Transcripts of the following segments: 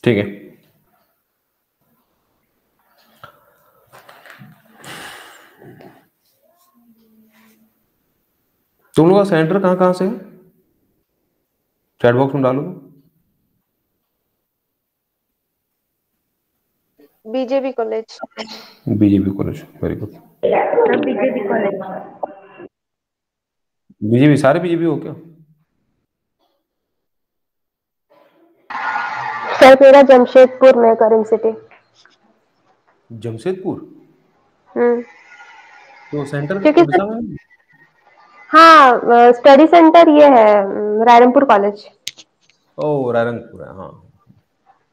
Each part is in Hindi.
ठीक है, तुम लोग का सेंटर कहाँ कहाँ से है? चैट बॉक्स में डालो। BJP college. BJP college, very good. सब बीजेपी कॉलेज। बीजेपी, सारे बीजेपी हो क्या? सर मेरा जमशेदपुर में करेंट सिटी। जमशेदपुर? हम्म। तो सेंटर क्योंकि उड़ीसा सर, में? हाँ स्टडी सेंटर ये है रायरंगपुर कॉलेज। ओ, रायरंगपुर है, हाँ।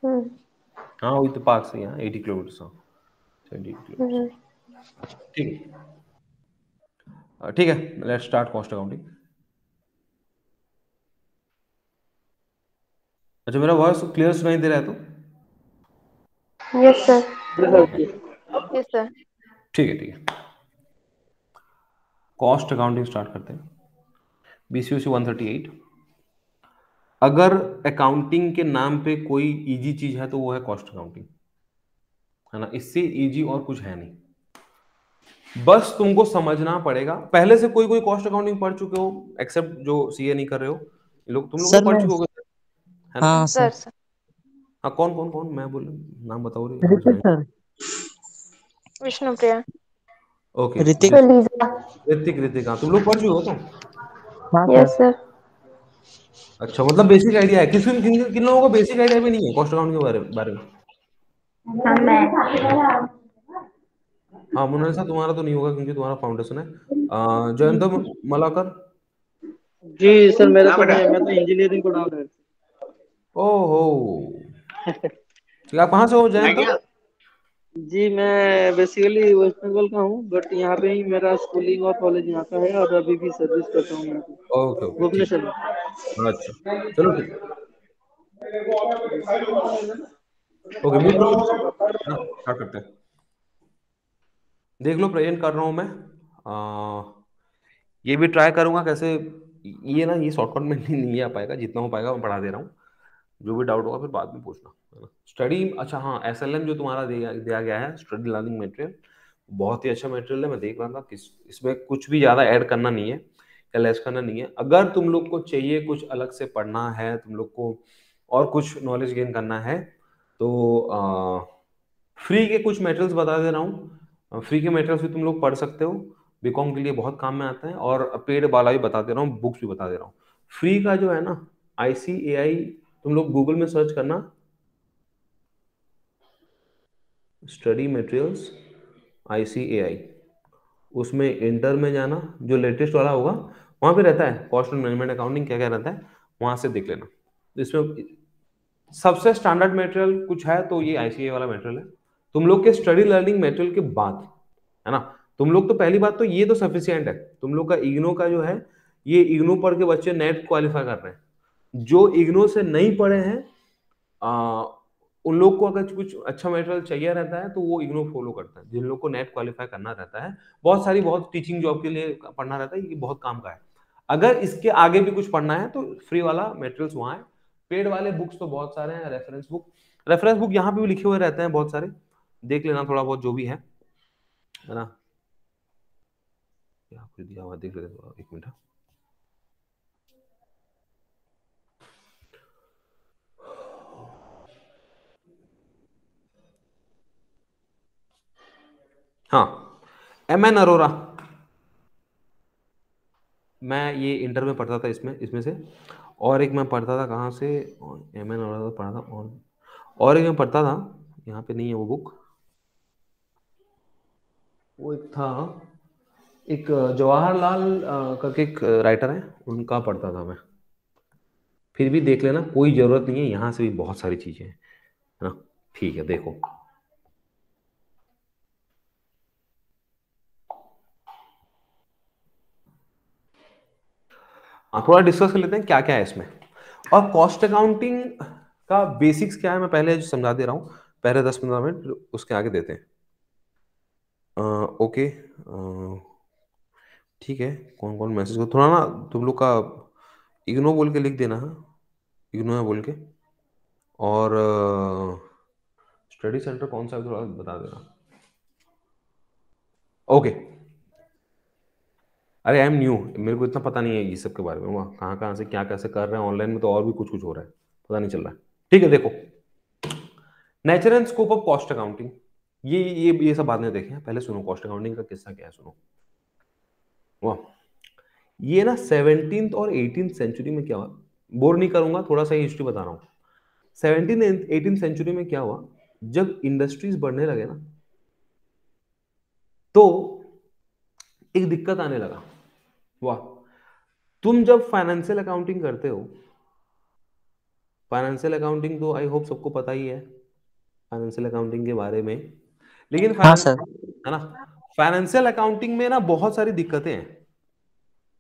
हम्म। हाँ, वही तो पास से, यहाँ 80 किलोमीटर, हाँ, 70 किलोमीटर। हम्म। ठीक है, ठीक है, लेट्स स्टार्ट कॉस्ट अकाउंटिंग। अच्छा, मेरा वॉइस क्लियर सुनाई दे रहा है तो? Yes sir. Yes sir. ठीक है, ठीक है, कॉस्ट अकाउंटिंग स्टार्ट करते हैं। BCOC 138। अगर अकाउंटिंग के नाम पे कोई इजी चीज है तो वो है कॉस्ट अकाउंटिंग, है ना। इससे इजी और कुछ है नहीं, बस तुमको समझना पड़ेगा। पहले से कोई कोई कॉस्ट अकाउंटिंग पढ़ चुके हो, एक्सेप्ट जो सीए नहीं कर रहे हो, ये लोग, तुम लोग तो सर पढ़ मैं, चुके होगे, है ना। हाँ सर सर, सर हाँ, कौन कौन कौन, मैं बोल, नाम बताओ रे, आगे ऋतिक सुनाई। Sir. Vishnupriya. Okay, Hrithik. Lisa. Hrithik, Hrithik, हाँ, तुम लोग पढ़ चुके हो तो। हाँ सर। Yes sir. अच्छा, मतलब बेसिक आइडिया है। किन किन किन लोगों को बेसिक आइडिया भी नहीं है कॉस्ट अकाउंटिंग के बारे में? हाँ, मुनालिसा, तुम्हारा तो नहीं होगा क्योंकि तुम्हारा फाउंडेशन है। जयंत मलाकर। जी सर, मेरा तो नहीं है, मैं तो इंजीनियरिंग को डाल रहा ओहो, ठीक, आप कहाँ से हो जयंत? जी मैं बेसिकली वेस्ट बंगाल का हूँ, बट यहाँ पे ही मेरा स्कूलिंग और कॉलेज यहाँ का है, और अभी भी सर्विस करता हूँ यहाँ पे ओके, ओके, ठीक भुवनेश्वर में। है, अच्छा, चलो ठीक है, ओके, म्यूट करो, है ना, स्टार्ट करते हैं। देख लो, प्रेजेंट कर रहा हूँ मैं। ये भी ट्राई करूंगा कैसे, ये ना, ये शॉर्टकट में नहीं आ पाएगा, जितना हो पाएगा मैं पढ़ा दे रहा हूँ। जो भी डाउट होगा फिर बाद में पूछना, है ना। स्टडी, अच्छा हाँ, SLM जो तुम्हारा दिया गया है, स्टडी लर्निंग मटेरियल, बहुत ही अच्छा मटेरियल है। मैं देख रहा था कि इसमें कुछ भी ज़्यादा ऐड करना नहीं है या लेस करना नहीं है। अगर तुम लोग को चाहिए कुछ अलग से पढ़ना है, तुम लोग को और कुछ नॉलेज गेन करना है, तो फ्री के कुछ मटेरियल्स बता दे रहा हूँ। फ्री के मटेरियल्स भी तुम लोग पढ़ सकते हो, बीकॉम के लिए बहुत काम में आते हैं। और पेड वाला भी बता दे रहा हूँ, बुक्स भी बता दे रहा हूँ। फ्री का जो है ना, ICAI, तुम लोग गूगल में सर्च करना, स्टडी मटेरियल्स ICAI, उसमें इंटर में जाना, जो लेटेस्ट वाला होगा वहाँ पे रहता है, कॉस्ट एंड मैनेजमेंट अकाउंटिंग क्या क्या रहता है, वहाँ से देख लेना। इसमें सबसे स्टैंडर्ड मटेरियल कुछ है तो ये ICAI वाला मटेरियल है। तुम लोग के स्टडी लर्निंग मटेरियल के बाद, है ना, तुम लोग तो पहली बात तो ये तो सफिशियंट है। तुम लोग का इग्नो का जो है, ये इग्नो पढ़ के बच्चे नेट क्वालिफाई कर रहे हैं। जो इग्नो से नहीं पढ़े हैं, आ, उन लोग को अगर कुछ अच्छा मटेरियल चाहिए रहता है तो वो इग्नो फॉलो करता है। जिन लोग को नेट क्वालिफाई करना रहता है, बहुत टीचिंग जॉब के लिए पढ़ना रहता है, ये बहुत काम का है। अगर इसके आगे भी कुछ पढ़ना है तो फ्री वाला मटेरियल्स वहाँ है। पेड वाले बुक्स तो बहुत सारे हैं, रेफरेंस बुक यहाँ पे भी लिखे हुए रहते हैं बहुत सारे, देख लेना थोड़ा बहुत जो भी है ना। यहाँ पे दिया हुआ देख लेते हैं, एक मिनट। हाँ, MN अरोरा, मैं ये इंटर में पढ़ता था, इसमें इसमें से। और एक मैं पढ़ता था कहाँ से, MN अरोरा पढ़ा था, और एक मैं पढ़ता था, यहाँ पे नहीं है वो बुक, वो एक था, एक जवाहरलाल करके एक राइटर है, उनका पढ़ता था मैं। फिर भी देख लेना, कोई जरूरत नहीं है, यहाँ से भी बहुत सारी चीजें हैं, है ना। ठीक है, देखो, थोड़ा डिस्कस कर लेते हैं क्या क्या है इसमें। और कॉस्ट अकाउंटिंग का बेसिक्स क्या है मैं पहले जो समझा दे रहा हूँ, पहले 10-15 मिनट, उसके आगे देते हैं। ओके, ठीक है, कौन कौन मैसेज को थोड़ा ना तुम लोग का इग्नो बोल के लिख देना है। इग्नू है बोल के। और स्टडी सेंटर कौन सा है थोड़ा बता देना। ओके, अरे आई एम न्यू, मेरे को इतना पता नहीं है ये सब के बारे में, वहाँ कहाँ कहाँ से क्या कैसे कर रहे हैं, ऑनलाइन में तो और भी कुछ कुछ हो रहा है, पता नहीं चल रहा है। ठीक है, देखो nature and scope of cost accounting, ये सब बाद में देखें, पहले सुनो कॉस्ट अकाउंटिंग का किस्सा क्या है, सुनो। वाह, ये ना 17th और 18th सेंचुरी में क्या हुआ, बोर नहीं करूंगा, थोड़ा सा हिस्ट्री बता रहा हूँ। 17th 18th सेंचुरी में क्या हुआ, जब इंडस्ट्रीज बढ़ने लगे ना, तो एक दिक्कत आने लगा। वाह, तुम जब फाइनेंशियल अकाउंटिंग करते हो, फाइनेंशियल अकाउंटिंग तो आई होप सबको पता ही है फाइनेंशियल अकाउंटिंग के बारे में, लेकिन हाँ सर। है ना, फाइनेंशियल अकाउंटिंग में ना बहुत सारी दिक्कतें हैं,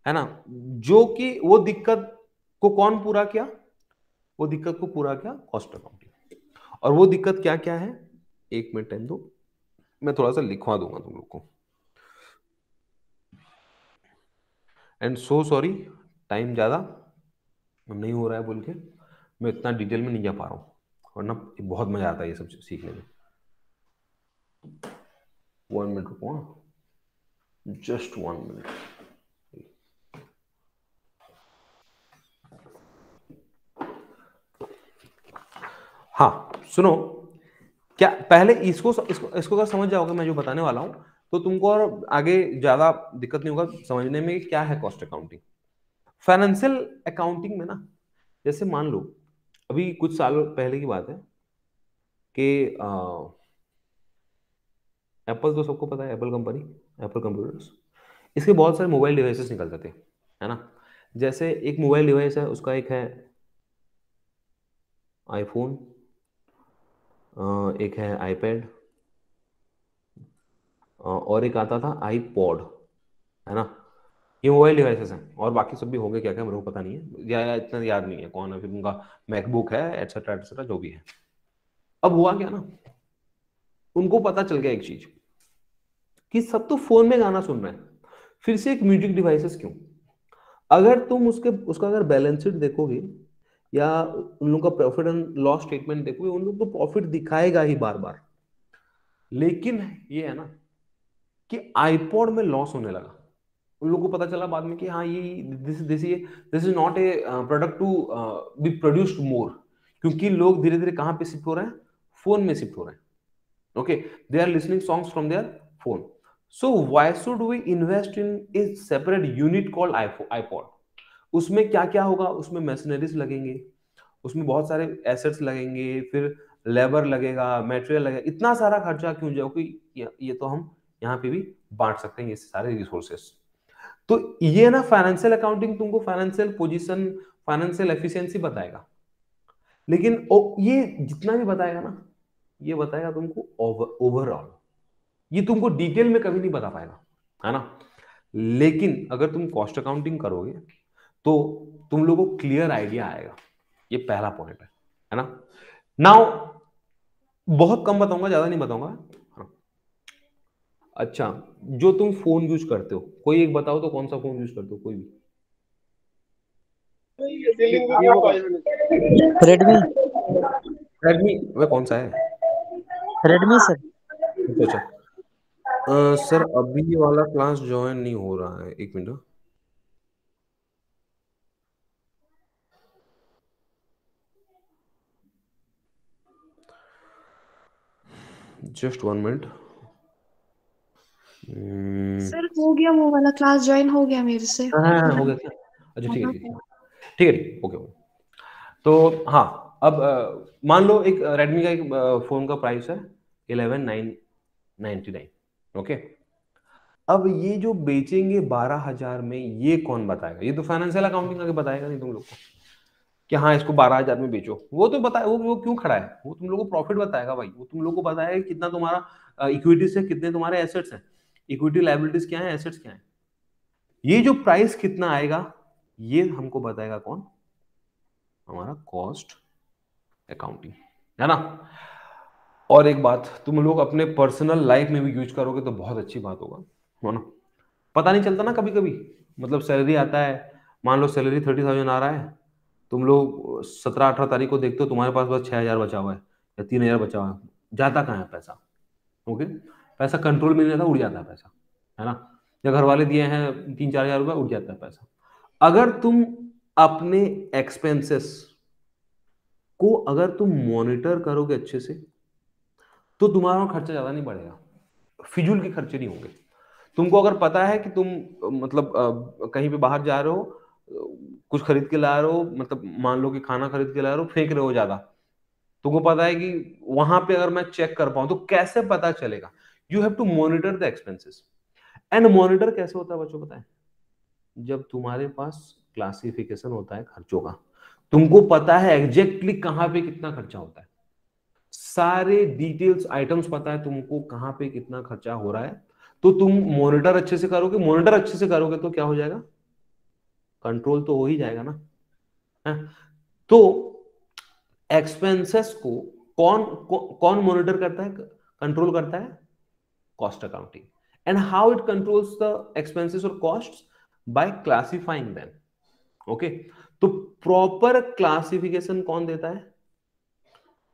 है ना, जो कि वो दिक्कत को कौन पूरा किया, वो दिक्कत को पूरा किया कॉस्ट अकाउंटिंग। और वो दिक्कत क्या क्या है, एक मिनट टाइम दो, मैं थोड़ा सा लिखवा दूंगा तुम लोग को। एंड सो सॉरी, टाइम ज्यादा नहीं हो रहा है बोल के मैं इतना डिटेल में नहीं जा पा रहा हूँ, वरना बहुत मजा आता है ये सब सीखने में। 1 मिनट रुको, जस्ट 1 मिनट। हाँ सुनो, क्या पहले इसको अगर समझ जाओगे मैं जो बताने वाला हूं, तो तुमको और आगे ज्यादा दिक्कत नहीं होगा समझने में क्या है कॉस्ट अकाउंटिंग। फाइनेंशियल अकाउंटिंग में ना, जैसे मान लो अभी कुछ साल पहले की बात है कि एप्पल तो सबको पता है, एप्पल कंपनी, एप्पल कंप्यूटर्स, इसके बहुत सारे मोबाइल डिवाइसेस निकलते थे, है ना। जैसे एक मोबाइल डिवाइस है, उसका एक है आईफोन, एक है आईपैड, और एक आता था आईपॉड, है ना। ये मोबाइल डिवाइसेस हैं, और बाकी सब भी होंगे क्या क्या मेरे को पता नहीं है, या इतना याद नहीं है कौन है, फिर उनका मैकबुक है एटसेट्रा एटसेट्रा जो भी है। अब हुआ क्या ना, उनको पता चल गया एक चीज कि सब तो फोन में गाना सुन रहे हैं, फिर से एक म्यूजिक डिवाइसेस क्यों। अगर तुम उसका अगर बैलेंस शीट देखोगे या उन लोग का प्रॉफिट एंड लॉस स्टेटमेंट देखोगे, उन लोग तो प्रॉफिट दिखाएगा ही बार बार, लेकिन ये है ना कि आईपॉड में लॉस होने लगा। उन लोगों को पता चला बाद में कि हाँ ये this is not a product to be produced more, क्योंकि लोग धीरे धीरे कहाँ पे शिफ्ट हो रहे हैं, फोन में शिफ्ट हो रहे हैं। Okay, they are listening songs from their phone, so why should we invest in a separate unit called iPod. उसमें क्या क्या होगा, उसमें मशीनरीज लगेंगे, उसमें बहुत सारे एसेट्स लगेंगे, फिर लेबर लगेगा, मटेरियल लगेगा, इतना सारा खर्चा क्यों जाओ कि ये तो हम यहाँ पे भी बांट सकते हैं ये सारे रिसोर्सेस। तो ये ना फाइनेंशियल अकाउंटिंग तुमको फाइनेंशियल पोजीशन, फाइनेंशियल एफिशिएंसी बताएगा, लेकिन ये जितना भी बताएगा ना, ये बताएगा तुमको ओवरऑल, ये तुमको डिटेल में कभी नहीं बता पाएगा, है ना। लेकिन अगर तुम कॉस्ट अकाउंटिंग करोगे तो तुम लोगों को क्लियर आइडिया आएगा, ये पहला पॉइंट है ना। नाउ बहुत कम बताऊंगा, ज्यादा नहीं बताऊंगा, हाँ। अच्छा, जो तुम फोन यूज करते हो, कोई एक बताओ तो कौन सा फोन यूज करते हो, कोई भी। रेडमी। रेडमी, वह कौन सा है। Redmi sir. अच्छा अच्छा, सर अभी वाला क्लास ज्वाइन नहीं हो रहा है, एक मिनट। Just 1 minute. सर हो गया, वो वाला क्लास ज्वाइन हो गया मेरे से। हाँ हो गया क्या, अच्छा ठीक है ठीक है ठीक है ठीक, ओके ओके। तो हाँ, अब मान लो एक रेडमी का एक फोन का प्राइस है 11,999, ओके। अब ये जो बेचेंगे 12,000 में, ये कौन बताएगा, ये तो फाइनेंशियल अकाउंटिंग आगे बताएगा नहीं तुम लोग को कि हाँ इसको 12,000 में बेचो, वो तो बताए, वो क्यों खड़ा है, वो तुम लोग को प्रॉफिट बताएगा भाई, वो तुम लोग को बताएगा कितना तुम्हारा इक्विटीज है, कितने तुम्हारे एसेट्स हैं, इक्विटी लायबिलिटीज क्या है, एसेट्स क्या है। ये जो प्राइस कितना आएगा, ये हमको बताएगा कौन, हमारा कॉस्ट अकाउंटिंग, है ना। और एक बात, तुम लोग अपने पर्सनल लाइफ में भी यूज करोगे तो बहुत अच्छी बात होगा, है ना। पता नहीं चलता ना कभी कभी, मतलब सैलरी आता है, मान लो सैलरी 30,000 आ रहा है, तुम लोग 17-18 तारीख को देखते हो तुम्हारे पास बस 6,000 बचा हुआ है या 3,000 बचा हुआ है, जाता कहाँ है पैसा? ओके, पैसा कंट्रोल में नहीं रहता, उड़ जाता है पैसा, है ना? या घर वाले दिए हैं 3-4 हजार रुपये, उड़ जाता है पैसा। अगर तुम अपने एक्सपेंसेस को अगर तुम मॉनिटर करोगे अच्छे से तो तुम्हारा खर्चा ज्यादा नहीं बढ़ेगा, फिजूल के खर्चे नहीं होंगे। तुमको अगर पता है कि तुम मतलब कहीं पे बाहर जा रहे हो, कुछ खरीद के ला रहे हो, मतलब मान लो कि खाना खरीद के ला रहे हो, फेंक रहे हो ज्यादा, तुमको पता है कि वहां पे अगर मैं चेक कर पाऊं तो कैसे पता चलेगा? You have to monitor the expenses. And monitor कैसे होता है बच्चों, पता है? जब तुम्हारे पास क्लासिफिकेशन होता है खर्चों का, तुमको पता है एग्जैक्टली कहां पे कितना खर्चा होता है, सारे डिटेल्स आइटम्स पता है तुमको कहां पे कितना खर्चा हो रहा है, तो तुम मॉनिटर अच्छे से करोगे। मॉनिटर अच्छे से करोगे तो क्या हो जाएगा? कंट्रोल तो हो ही जाएगा ना, है? तो एक्सपेंसेस को कौन मॉनिटर करता है, कंट्रोल करता है? Cost accounting. And how it controls the expenses और costs? By classifying them. Okay, तो प्रॉपर क्लासिफिकेशन कौन देता है?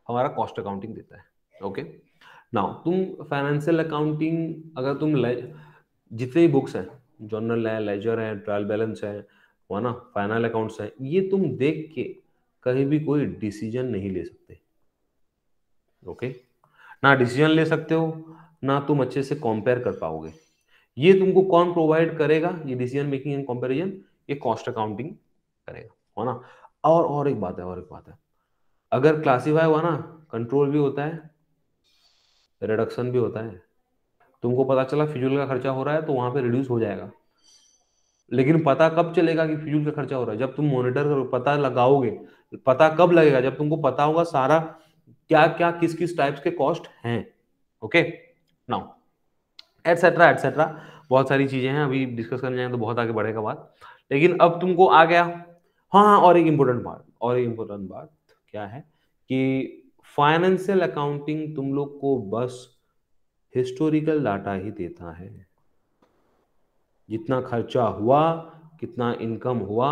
हमारा कॉस्ट अकाउंटिंग देता है। ओके, नाउ तुम फाइनेंशियल अकाउंटिंग अगर तुम जितने भी बुक्स हैं, जर्नल है, लेजर है, ट्रायल बैलेंस है ना, फाइनल अकाउंट्स है, ये तुम देख के कहीं भी कोई डिसीजन नहीं ले सकते। ओके, ना डिसीजन ले सकते हो, ना तुम अच्छे से कंपेयर कर पाओगे। ये तुमको कौन प्रोवाइड करेगा? ये डिसीजन मेकिंग एंड कंपैरिजन ये कॉस्ट अकाउंटिंग करेगा, है ना? और एक बात है, अगर क्लासीफाई हुआ ना, कंट्रोल भी होता है, रिडक्शन भी होता है। तुमको पता चला फिजूल का खर्चा हो रहा है तो वहां पे रिड्यूस हो जाएगा, लेकिन पता कब चलेगा कि फिजूल का खर्चा हो रहा है? जब तुम मॉनिटर करो, पता लगाओगे। पता कब लगेगा? जब तुमको पता होगा सारा क्या क्या किस किस टाइप्स के कॉस्ट हैं। ओके, नाउ एटसेट्रा एटसेट्रा, बहुत सारी चीजें हैं, अभी डिस्कस करने जाएंगे तो बहुत आगे बढ़ेगा बात, लेकिन अब तुमको आ गया। हाँ, और एक इम्पोर्टेंट बात क्या है कि फाइनेंशियल अकाउंटिंग तुम लोग को बस हिस्टोरिकल डाटा ही देता है, जितना खर्चा हुआ, कितना इनकम हुआ,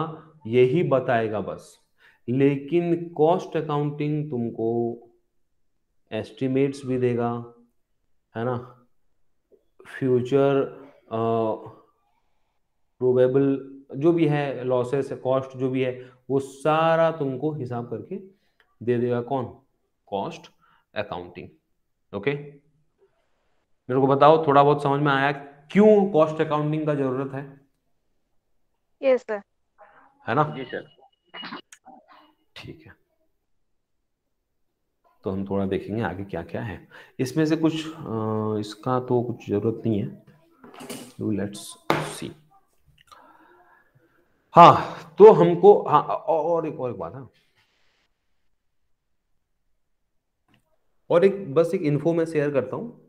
यही बताएगा बस। लेकिन कॉस्ट अकाउंटिंग तुमको एस्टिमेट्स भी देगा, है ना, फ्यूचर प्रोबेबल जो भी है, लॉसेस कॉस्ट जो भी है, वो सारा तुमको हिसाब करके दे देगा। कौन? Cost accounting. ओके, मेरे को बताओ थोड़ा बहुत समझ में आया क्यों कॉस्ट अकाउंटिंग का जरूरत है? Yes sir. है ना? जी सर। ठीक है, तो हम थोड़ा देखेंगे आगे क्या क्या है इसमें से। कुछ इसका तो कुछ जरूरत नहीं है, लेट्स सी। हाँ, तो हमको, हाँ, और एक बात है, और एक बस एक इन्फो मैं शेयर करता हूँ।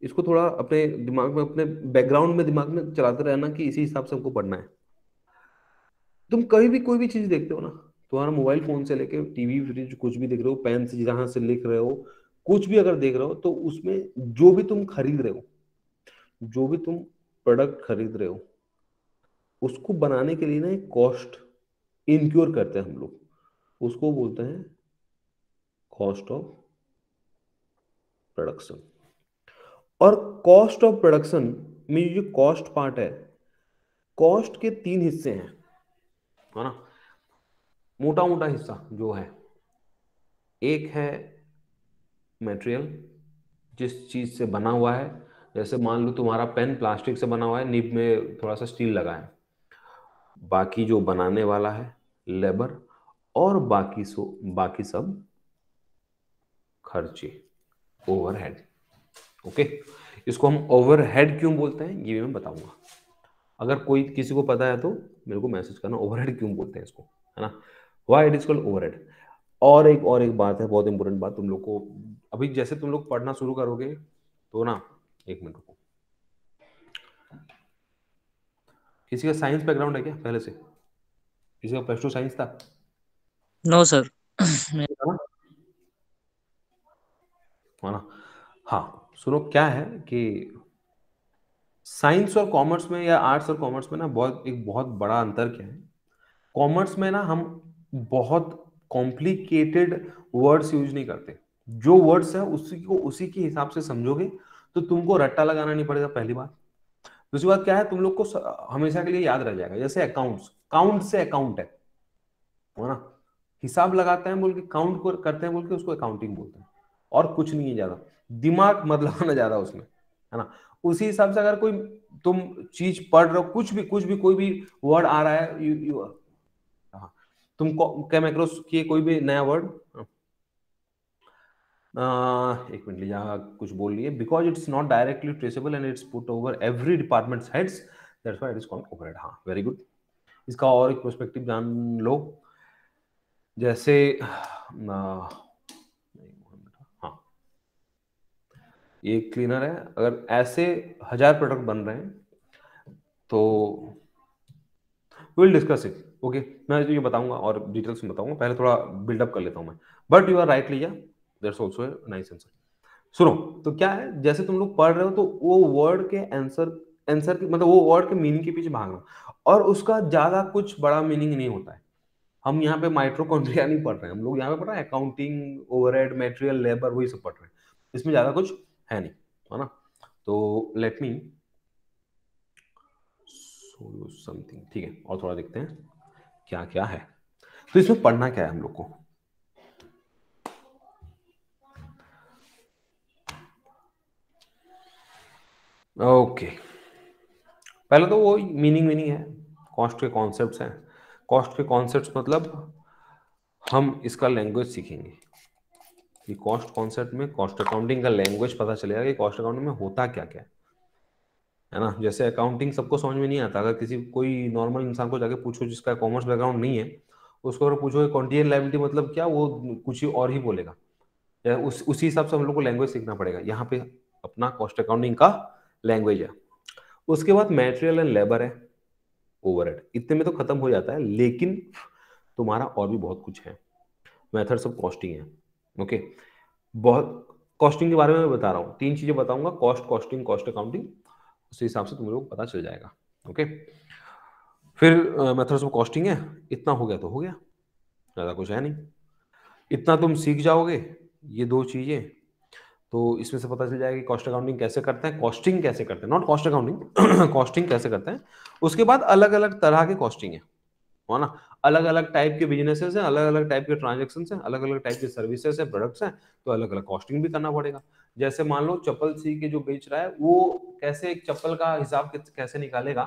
इसको थोड़ा अपने दिमाग में, अपने बैकग्राउंड में, दिमाग में चलाते रहना कि इसी हिसाब से हमको पढ़ना है। तुम कहीं भी कोई भी चीज देखते हो ना, तुम्हारा मोबाइल फोन से लेके टीवी फ्रिज कुछ भी देख रहे हो, पेन से जहां से लिख रहे हो, कुछ भी अगर देख रहे हो, तो उसमें जो भी तुम खरीद रहे हो, जो भी तुम प्रोडक्ट खरीद रहे हो, उसको बनाने के लिए ना एक कॉस्ट इनक्योर करते हैं हम लोग, उसको बोलते हैं कॉस्ट ऑफ प्रोडक्शन। और कॉस्ट ऑफ प्रोडक्शन में ये जो कॉस्ट पार्ट है, कॉस्ट के 3 हिस्से हैं, है ना? मोटा मोटा हिस्सा जो है, एक है मटेरियल, जिस चीज से बना हुआ है, जैसे मान लो तुम्हारा पेन प्लास्टिक से बना हुआ है, निब में थोड़ा सा स्टील लगा है। बाकी जो बनाने वाला है, लेबर, और बाकी सब खर्चे, ओवरहेड। ओके, इसको हम ओवरहेड क्यों बोलते हैं ये भी मैं बताऊंगा। अगर कोई किसी को पता है तो मेरे को मैसेज करना, ओवरहेड क्यों बोलते हैं इसको, है ना, why it is called overhead. और एक बात है, बहुत इंपॉर्टेंट बात, तुम लोग को अभी जैसे तुम लोग पढ़ना शुरू करोगे तो ना, एक मिनट रुको, किसी का साइंस बैकग्राउंड है क्या पहले से? किसी का +2 साइंस था? No sir. है ना? हाँ, सुनो, क्या है कि साइंस और कॉमर्स में, या आर्ट्स और कॉमर्स में ना, एक बहुत बड़ा अंतर क्या है। कॉमर्स में ना हम बहुत कॉम्प्लिकेटेड वर्ड्स यूज नहीं करते। जो वर्ड्स है उसी को उसी के हिसाब से समझोगे तो तुमको रट्टा लगाना नहीं पड़ेगा, पहली बात। दूसरी बात क्या है, तुम लोग को हमेशा के लिए याद रह जाएगा। जैसे अकाउंट्स, काउंट से अकाउंट है ना, हिसाब लगाते हैं बोल के, काउंट को करते हैं बोल के उसको अकाउंटिंग बोलते हैं, और कुछ नहीं है ज्यादा। दिमाग मत लगाना ज्यादा उसमें, है ना। उसी हिसाब से अगर कोई तुम चीज पढ़ रहे हो, कुछ भी कोई भी वर्ड आ रहा है, तुम क्या मैक्रोस किए कोई भी नया वर्ड, एक मिनट लीजिए, कुछ बोल लिए, because it's not directly traceable and it's put over every departments heads, that's why it is called overhead. हाँ, वेरी गुड। इसका और एक पर्सपेक्टिव जान लो। जैसे हाँ, ये क्लीनर है, अगर ऐसे 1000 प्रोडक्ट बन रहे हैं तो विल डिस्कस इट, ओके। मैं ये बताऊंगा और डिटेल्स में बताऊंगा, पहले थोड़ा बिल्डअप कर लेता हूं मैं। बट यू आर राइट लिया, that's also a nice answer. सुनो, तो क्या है, जैसे तुम लोग पढ़ रहे हो तो वो वर्ड के आंसर की मतलब वो वर्ड के मीनिंग के पीछे भागना, और उसका ज्यादा कुछ बड़ा मीनिंग नहीं होता है। हम यहाँ पे माइटोकॉन्ड्रिया नहीं पढ़ रहे हैं, हम लोग यहाँ पे पढ़ रहे हैं अकाउंटिंग, ओवरहेड, मटेरियल, लेबर, वही सब पढ़ रहे हैं। इसमें ज्यादा कुछ है नहीं, है ना। तो let me show you something, ठीक है। और थोड़ा देखते हैं क्या क्या है। तो इसमें पढ़ना क्या है हम लोग को, ओके। पहले तो वो मीनिंग है, कॉस्ट के कॉन्सेप्ट्स हैं। कॉस्ट के कॉन्सेप्ट्स मतलब हम इसका लैंग्वेज सीखेंगे कि कॉस्ट कॉन्सेप्ट में कॉस्ट अकाउंटिंग का लैंग्वेज पता चलेगा कि कॉस्ट अकाउंटिंग में होता क्या क्या है ना। जैसे अकाउंटिंग सबको समझ में नहीं आता, अगर किसी कोई नॉर्मल इंसान को जाके पूछो जिसका कॉमर्स बैकग्राउंड नहीं है, उसको अगर पूछो क्वांटिटी एंड लायबिलिटी मतलब क्या, वो कुछ ही और ही बोलेगा। उसी हिसाब से हम लोग को लैंग्वेज सीखना पड़ेगा। यहाँ पे अपना कॉस्ट अकाउंटिंग का लैंग्वेज है। उसके बाद मटेरियल एंड लेबर है, ओवरहेड, इतने में तो खत्म हो जाता है, लेकिन तुम्हारा और भी बहुत कुछ है। मेथड्स ऑफ कॉस्टिंग है, ओके। बहुत कॉस्टिंग के बारे में मैं बता रहा हूँ, 3 चीजें बताऊंगा, कॉस्ट, कॉस्टिंग, कॉस्ट अकाउंटिंग, उस हिसाब से तुम लोग पता चल जाएगा, ओके। फिर मेथड्स ऑफ कॉस्टिंग है, इतना हो गया तो हो गया, ज्यादा कुछ है नहीं। इतना तुम सीख जाओगे, ये 2 चीजें, तो इसमें से पता चल जाएगा कि कॉस्ट अकाउंटिंग कैसे करते हैं, कॉस्टिंग कैसे करते हैं, नॉट कॉस्ट अकाउंटिंग, कॉस्टिंग कैसे करते हैं। उसके बाद अलग अलग तरह के कॉस्टिंग है ना। अलग अलग टाइप के बिजनेसेस हैं, अलग अलग टाइप के ट्रांजेक्शन हैं, अलग अलग टाइप के सर्विसेज हैं, प्रोडक्ट्स हैं, तो अलग अलग कॉस्टिंग भी करना पड़ेगा। जैसे मान लो चप्पल सी के जो बेच रहा है, वो कैसे एक चप्पल का हिसाब कैसे निकालेगा,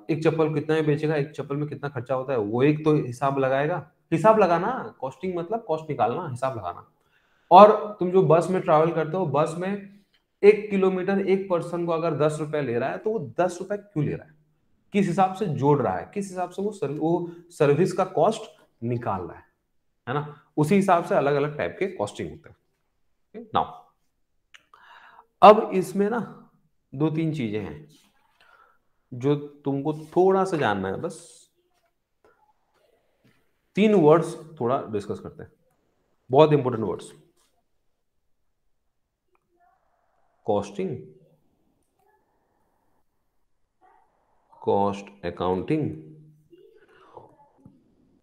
एक चप्पल कितना में बेचेगा, एक चप्पल में कितना खर्चा होता है, वो एक तो हिसाब लगाएगा। हिसाब लगाना, कॉस्टिंग मतलब कॉस्ट निकालना, हिसाब लगाना। और तुम जो बस में ट्रैवल करते हो, बस में 1 किलोमीटर एक पर्सन को अगर 10 रुपए ले रहा है, तो वो 10 रुपए क्यों ले रहा है, किस हिसाब से जोड़ रहा है, किस हिसाब से वो सर्विस का कॉस्ट निकाल रहा है ना। उसी हिसाब से अलग अलग टाइप के कॉस्टिंग होते हैं। नाउ अब इसमें ना 2-3 चीजें हैं जो तुमको थोड़ा सा जानना है, बस 3 वर्ड्स थोड़ा डिस्कस करते हैं, बहुत important words. Costing, cost accounting,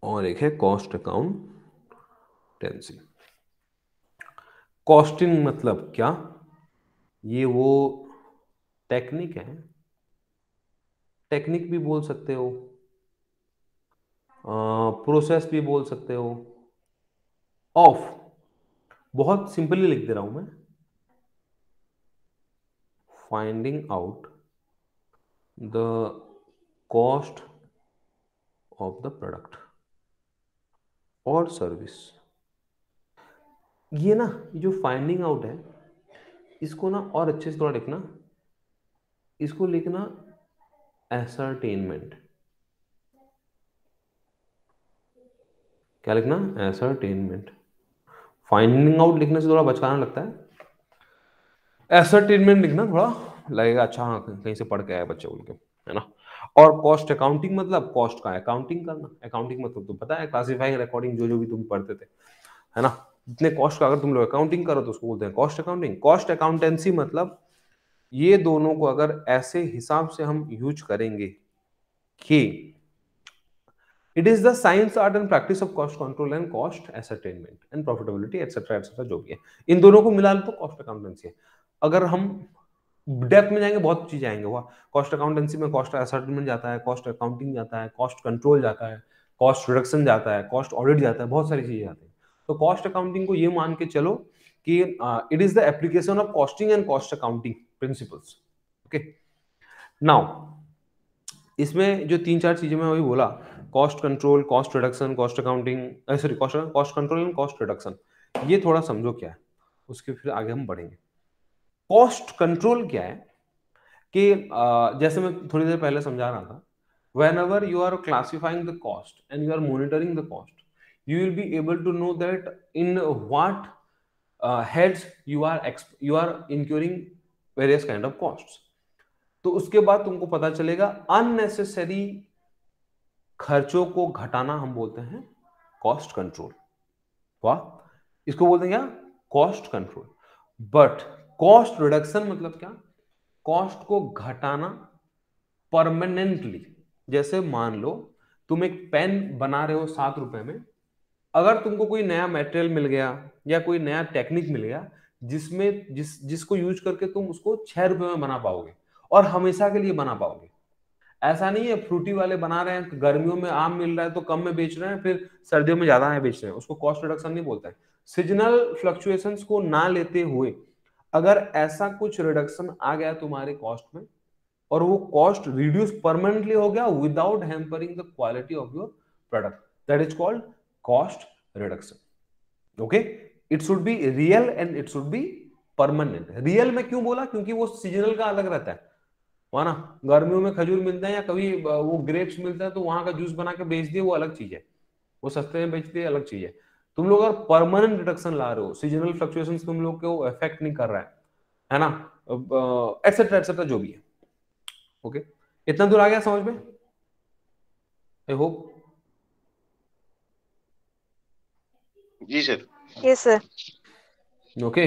और एक है कॉस्ट अकाउंटेंसी। कॉस्टिंग मतलब क्या, ये वो टेक्निक है, टेक्निक भी बोल सकते हो, प्रोसेस भी बोल सकते हो, ऑफ, बहुत सिंपली लिख दे रहा हूं मैं, finding out the cost of the product और सर्विस। ये ना, जो फाइंडिंग आउट है, इसको ना और अच्छे से थोड़ा लिखना, इसको लिखना एसरटेनमेंट। क्या लिखना, एसरटेनमेंट। फाइंडिंग आउट लिखने से थोड़ा बचकाना लगता है, एसरटेनमेंट लिखना थोड़ा लगेगा अच्छा, हाँ कहीं से पढ़ के आया बच्चे बोल के, है ना। और कॉस्ट अकाउंटिंग मतलब कॉस्ट का अकाउंटिंग करना। अकाउंटिंग मतलब तुम पता है, क्लासिफाइंग, रिकॉर्डिंग, जो जो भी तुम पढ़ते थे, है ना। जितने कॉस्ट का अगर तुम लोग अकाउंटिंग करो तो उसको बोलते हैं कॉस्ट अकाउंटिंग। कॉस्ट अकाउंटेंसी मतलब ये दोनों को अगर ऐसे हिसाब से हम यूज करेंगे कि it is the science art and practice of cost control and cost ascertainment and profitability etcetera जो भी है, इन दोनों को मिला लो तो कॉस्ट अकाउंटेंसी है। अगर हम डेप्थ में जाएंगे बहुत चीजें आएंगे। वह कॉस्ट अकाउंटेंसी में कॉस्ट एसरटेनमेंट जाता है, कॉस्ट अकाउंटिंग जाता है, कॉस्ट कंट्रोल जाता है, कॉस्ट रिडक्शन जाता है, कॉस्ट ऑडिट जाता है, बहुत सारी चीजें आती हैं। तो कॉस्ट अकाउंटिंग को ये मान के चलो कि it is the application of costing and cost accounting principles. Okay, now इसमें जो 3-4 चीजें मैं वही बोला, cost control, cost reduction, cost accounting, sorry cost control and cost reduction, ये थोड़ा समझो क्या है, उसके फिर आगे हम बढ़ेंगे। कॉस्ट कंट्रोल क्या है कि जैसे मैं थोड़ी देर पहले समझा रहा था, whenever you are classifying the cost and you are monitoring the cost, you will be able to know that in what heads you are incurring various kind of costs। तो उसके बाद तुमको पता चलेगा अननेसेसरी खर्चों को घटाना हम बोलते हैं कॉस्ट कंट्रोल। वाह, इसको बोलते हैं क्या? Cost control. But cost reduction मतलब क्या? कॉस्ट को घटाना परमानेंटली। जैसे मान लो तुम एक पेन बना रहे हो 7 रुपए में, अगर तुमको कोई नया मटेरियल मिल गया या कोई नया टेक्निक मिल गया जिसमें जिसको यूज करके तुम उसको 6 रुपए में बना पाओगे और हमेशा के लिए बना पाओगे। ऐसा नहीं है फ्रूटी वाले बना रहे हैं, गर्मियों में आम मिल रहा है तो कम में बेच रहे हैं, फिर सर्दियों में ज्यादा है बेच रहे हैं, उसको कॉस्ट रिडक्शन नहीं बोलते हैं। सीजनल फ्लक्चुएशंस को ना लेते हुए अगर ऐसा कुछ रिडक्शन आ गया तुम्हारे कॉस्ट में और वो कॉस्ट रिड्यूस परमानेंटली हो गया without hampering the quality of your product, that is called cost reduction. Okay, it should be real and it should be permanent. Real में क्यों बोला? क्योंकि वो सीजनल का अलग रहता है, वहां ना गर्मियों में खजूर मिलता है या कभी वो ग्रेप्स मिलता है तो वहां का जूस बना के बेच दिए, वो अलग चीज है, वो सस्ते में बेचते हैं, अलग चीज है। तुम लोग अगर परमानेंट रिडक्शन ला रहे हो, सीजनल फ्लक्चुएशंस तुम लोग को इफेक्ट नहीं कर रहा है ना, एटसेट्रा एटसेट्रा जो भी है। ओके, इतना दूर आ गया समझ में? I hope. जी सर। Yes sir. ओके,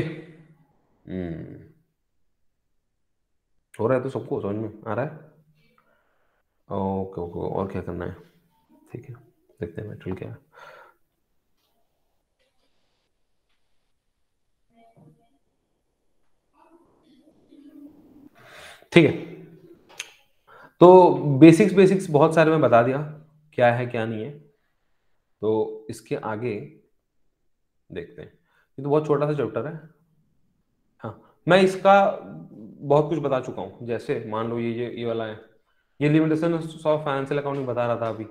हो रहा है तो सबको समझ में आ रहा है? ओके ओके, और क्या करना है? ठीक है, देखते हैं मेटेरियल क्या है। ठीक है, तो बेसिक्स बहुत सारे मैं बता दिया क्या है क्या नहीं है। तो इसके आगे देखते हैं, ये तो बहुत छोटा सा चैप्टर है। हाँ, मैं इसका बहुत कुछ बता चुका हूँ। जैसे मान लो ये वाला है, ये लिमिटेशन ऑफ फाइनेंशियल अकाउंटिंग बता रहा था अभी,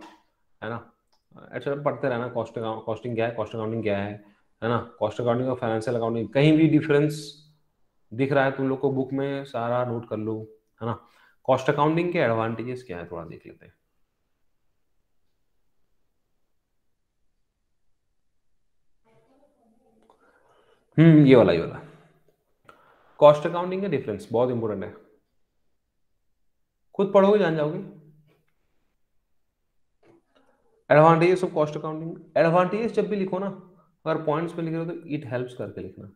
है ना। अच्छा, पढ़ते रहना कॉस्टिंग क्या है, कॉस्ट अकाउंटिंग क्या है ना। कॉस्ट अकाउंटिंग और फाइनेंशियल अकाउंटिंग कहीं भी डिफरेंस दिख रहा है तुम लोग को बुक में, सारा नोट कर लो, है ना। कॉस्ट अकाउंटिंग के एडवांटेजेस क्या है थोड़ा देख लेते हैं। ये वाला कॉस्ट अकाउंटिंग का डिफरेंस बहुत इंपॉर्टेंट है, खुद पढ़ोगे जान जाओगे। Advantages of cost accounting, advantages जब भी लिखो ना, अगर पॉइंट्स पे लिख रहे हो तो इट हेल्प्स करके लिखना।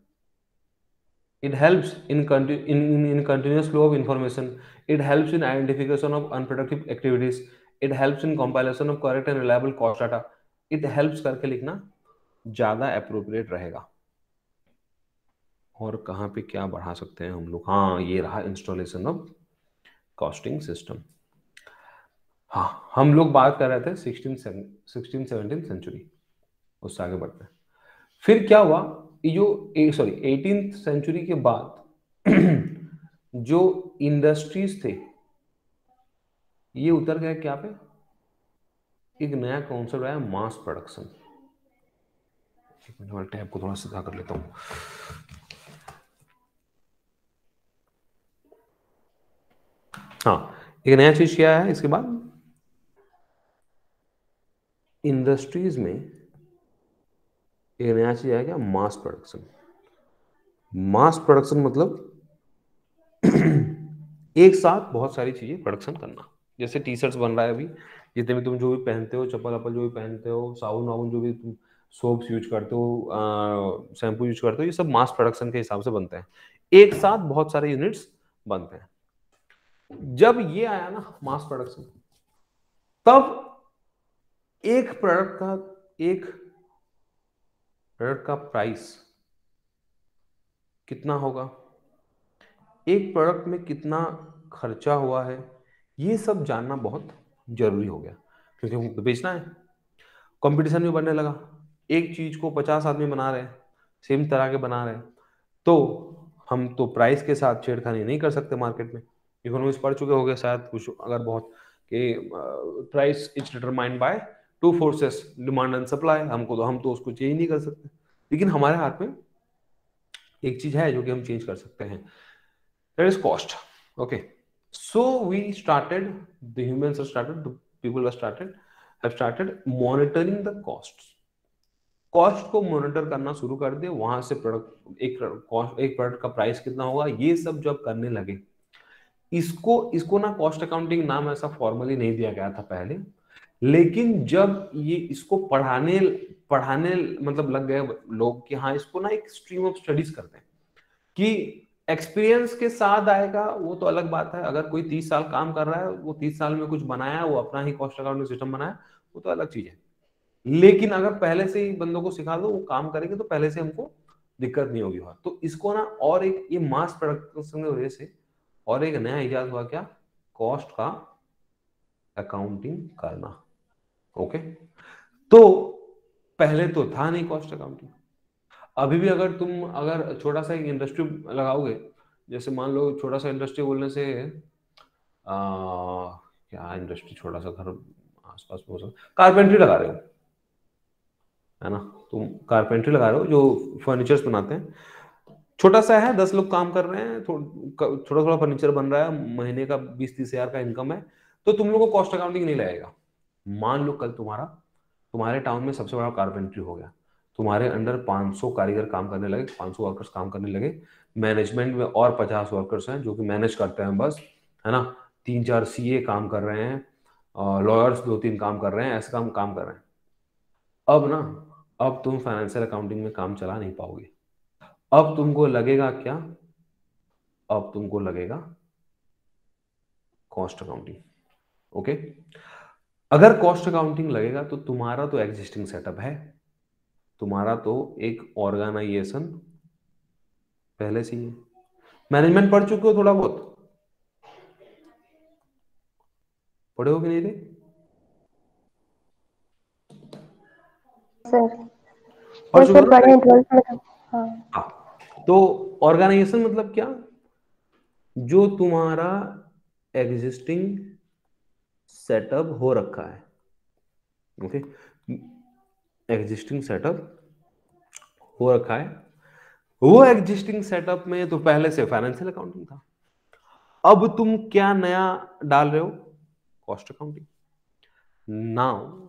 It helps in continuous flow of information. It helps in identification of unproductive activities. It helps in compilation of correct and reliable cost data. It helps करके लिखना ज्यादा appropriate रहेगा। और कहाँ पे क्या बढ़ा सकते हैं हम लोग? हाँ, ये रहा इंस्टॉलेशन ऑफ कॉस्टिंग सिस्टम। हाँ, हम लोग बात कर रहे थे 16-17 सेंचुरी, उससे आगे बढ़ते हैं। फिर क्या हुआ, जो 18th सेंचुरी के बाद जो इंडस्ट्रीज थे ये उतर गए क्या पे? एक नया कॉन्सेप्ट आया, मास प्रोडक्शन। एक मिनट, टैब को थोड़ा सीधा कर लेता हूं। हाँ, एक नया चीज क्या है इसके बाद? इंडस्ट्रीज में एक नया चीज आया क्या? Mass production. मास प्रोडक्शन मतलब एक साथ बहुत सारी चीजें प्रोडक्शन करना। जैसे टी शर्ट्स बन रहा है अभी, जितने भी तुम जो भी पहनते हो, चप्पल अपल जो भी पहनते हो, साबुन वाबुन जो भी तुम सोप्स यूज करते हो, शैम्पू यूज करते हो, ये सब मास प्रोडक्शन के हिसाब से बनते हैं। एक साथ बहुत सारे यूनिट्स बनते हैं। जब ये आया ना मास प्रोडक्शन, तब एक प्रोडक्ट का प्राइस कितना होगा, एक प्रोडक्ट में कितना खर्चा हुआ है, ये सब जानना बहुत जरूरी हो गया, क्योंकि हमको बेचना है। कंपटीशन भी बढ़ने लगा, एक चीज को 50 आदमी बना रहे हैं, सेम तरह के बना रहे हैं, तो हम तो प्राइस के साथ छेड़खानी नहीं कर सकते मार्केट में। इकोनॉमिक्स पढ़ चुके होंगे शायद कुछ, अगर बहुत, कि price is determined by two forces, demand and supply. हम तो उसको चेंज नहीं कर सकते, लेकिन हमारे हाथ में एक चीज है जो कि हम चेंज कर सकते हैं, that is cost. Okay, so we started, the humans the people have started monitoring the costs। Cost को मॉनिटर करना शुरू कर दे, वहां से एक प्रोडक्ट का प्राइस कितना होगा, ये सब जब करने लगे, इसको ना कॉस्ट अकाउंटिंग नाम ऐसा फॉर्मली नहीं दिया गया था पहले, लेकिन जब ये इसको पढ़ाने पढ़ाने मतलब लग गए लोग कि हाँ इसको ना एक स्ट्रीम ऑफ स्टडीज करते हैं, कि एक्सपीरियंस के साथ आएगा वो तो अलग बात है। अगर कोई 30 साल काम कर रहा है, वो 30 साल में कुछ बनाया, वो अपना ही कॉस्ट अकाउंटिंग सिस्टम बनाया, वो तो अलग चीज है। लेकिन अगर पहले से ही बंदों को सिखा दो, वो काम करेंगे, तो पहले से हमको दिक्कत नहीं होगी। तो इसको ना, और एक ये मास प्रोडक्शन की वजह से और एक नया इजाद हुआ, क्या, कॉस्ट का अकाउंटिंग करना। ओके, तो पहले तो था नहीं कॉस्ट अकाउंटिंग। अभी भी अगर छोटा सा एक इंडस्ट्री लगाओगे, जैसे मान लो छोटा सा इंडस्ट्री बोलने से क्या इंडस्ट्री, छोटा सा घर आसपास में हो सकता, कारपेंट्री लगा रहे हो, है ना, तुम कारपेंट्री लगा रहे हो जो फर्नीचर्स बनाते हैं, छोटा सा है, 10 लोग काम कर रहे हैं, थोड़ा थोड़ा फर्नीचर बन रहा है, महीने का 20-30 हजार का इनकम है, तो तुम लोगों को कॉस्ट अकाउंटिंग नहीं लगेगा। मान लो कल तुम्हारे टाउन में सबसे बड़ा कारपेंट्री हो गया, तुम्हारे अंडर 500 कारीगर काम करने लगे, 500 वर्कर्स काम करने लगे, मैनेजमेंट में और 50 वर्कर्स हैं जो कि मैनेज करते हैं बस, है ना, 3-4 सीए काम कर रहे हैं, लॉयर्स 2-3 काम कर रहे हैं, ऐसे काम कर रहे हैं। अब तुम फाइनेंशियल अकाउंटिंग में काम चला नहीं पाओगे। अब तुमको लगेगा क्या, अब तुमको लगेगा कॉस्ट अकाउंटिंग। ओके, अगर कॉस्ट अकाउंटिंग लगेगा तो तुम्हारा तो एग्जिस्टिंग सेटअप है, तुम्हारा तो एक ऑर्गेनाइजेशन पहले से ही है। मैनेजमेंट पढ़ चुके हो, थोड़ा बहुत पढ़े हो कि नहीं थे सर? पढ़ सर चुके हो ना? पढ़े 12th में। हाँ, तो ऑर्गेनाइजेशन मतलब क्या, जो तुम्हारा एग्जिस्टिंग सेटअप हो रखा है। ओके, एग्जिस्टिंग सेटअप हो रखा है, वो एग्जिस्टिंग सेटअप में तो पहले से फाइनेंशियल अकाउंटिंग था। अब तुम क्या नया डाल रहे हो, cost accounting. Now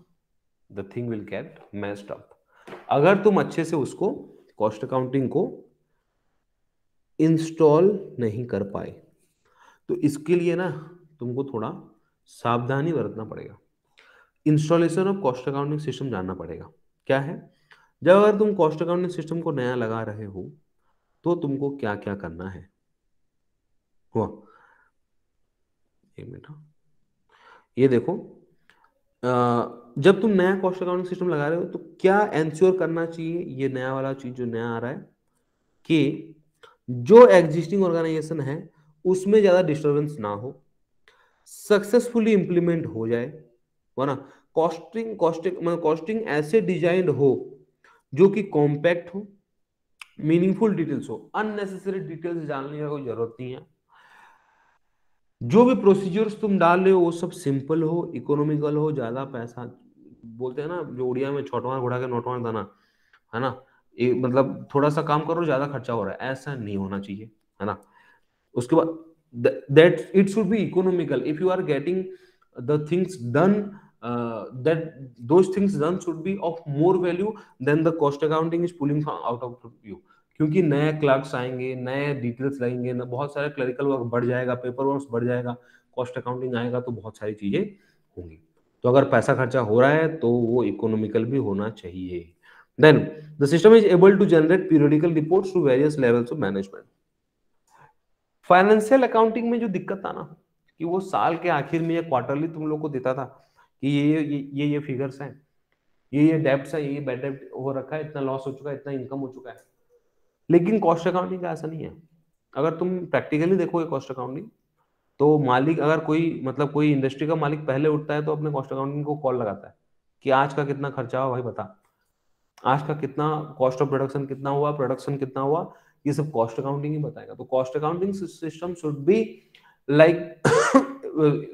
the thing will get messed up. अगर तुम अच्छे से उसको कॉस्ट अकाउंटिंग को इंस्टॉल नहीं कर पाए, तो इसके लिए ना तुमको थोड़ा सावधानी बरतना पड़ेगा। Installation of cost accounting system जानना पड़ेगा। क्या है, जब अगर तुम कॉस्ट अकाउंटिंग सिस्टम को नया लगा रहे हो, तो तुमको क्या क्या करना है। हुआ, एक मिनट, ये देखो, जब तुम नया कॉस्ट अकाउंटिंग सिस्टम लगा रहे हो, तो क्या एंश्योर करना चाहिए, ये नया वाला चीज जो नया आ रहा है, कि जो एग्जिस्टिंग ऑर्गेनाइजेशन है उसमें ज्यादा डिस्टरबेंस ना हो, सक्सेसफुली इंप्लीमेंट हो जाए, है ना। कॉस्टिंग ऐसे डिजाइन हो जो कि कॉम्पैक्ट हो, मीनिंगफुल डिटेल्स हो, अननेसेसरी डिटेल्स जानने की कोई जरूरत नहीं है। जो भी प्रोसीजर्स तुम डाल रहे हो वो सब सिंपल हो, इकोनॉमिकल हो, ज्यादा पैसा, बोलते हैं ना जो उड़िया में छोटवार घोड़ा के नोटवार दाना, है ना, मतलब थोड़ा सा काम करो ज्यादा खर्चा हो रहा है, ऐसा नहीं होना चाहिए, है ना। उसके बाद that it should be economical, if you are getting the things done, that those things done should be of more value than the cost accounting is pulling out of you। क्योंकि नए क्लर्क्स आएंगे, नए डिटेल्स लगेंगे, बहुत सारे क्लरिकल वर्क बढ़ जाएगा, पेपर वर्क बढ़ जाएगा, कॉस्ट अकाउंटिंग आएगा तो बहुत सारी चीजें होंगी। तो अगर पैसा खर्चा हो रहा है तो वो इकोनॉमिकल भी होना चाहिए। Then the system is able to generate periodical reports to various levels of management. Financial accounting में जो दिक्कत था ना, कि वो साल के आखिर में या क्वार्टरली तुम लोग को देता था कि ये फिगर्स हैं, ये डेब्ट्स है, ये बैड डेब्ट हो रखा है, इतना लॉस हो चुका है, इतना इनकम हो चुका है। लेकिन कॉस्ट अकाउंटिंग का ऐसा नहीं है। अगर तुम प्रैक्टिकली देखोगे कॉस्ट अकाउंटिंग, तो मालिक अगर कोई मतलब कोई इंडस्ट्री का मालिक पहले उठता है तो अपने कॉस्ट अकाउंटिंग को कॉल लगाता है कि आज का कितना खर्चा हुआ भाई बता, आज का कितना कॉस्ट ऑफ प्रोडक्शन कितना हुआ, प्रोडक्शन कितना हुआ, ये सब कॉस्ट अकाउंटिंग ही बताएगा। तो cost accounting system should be like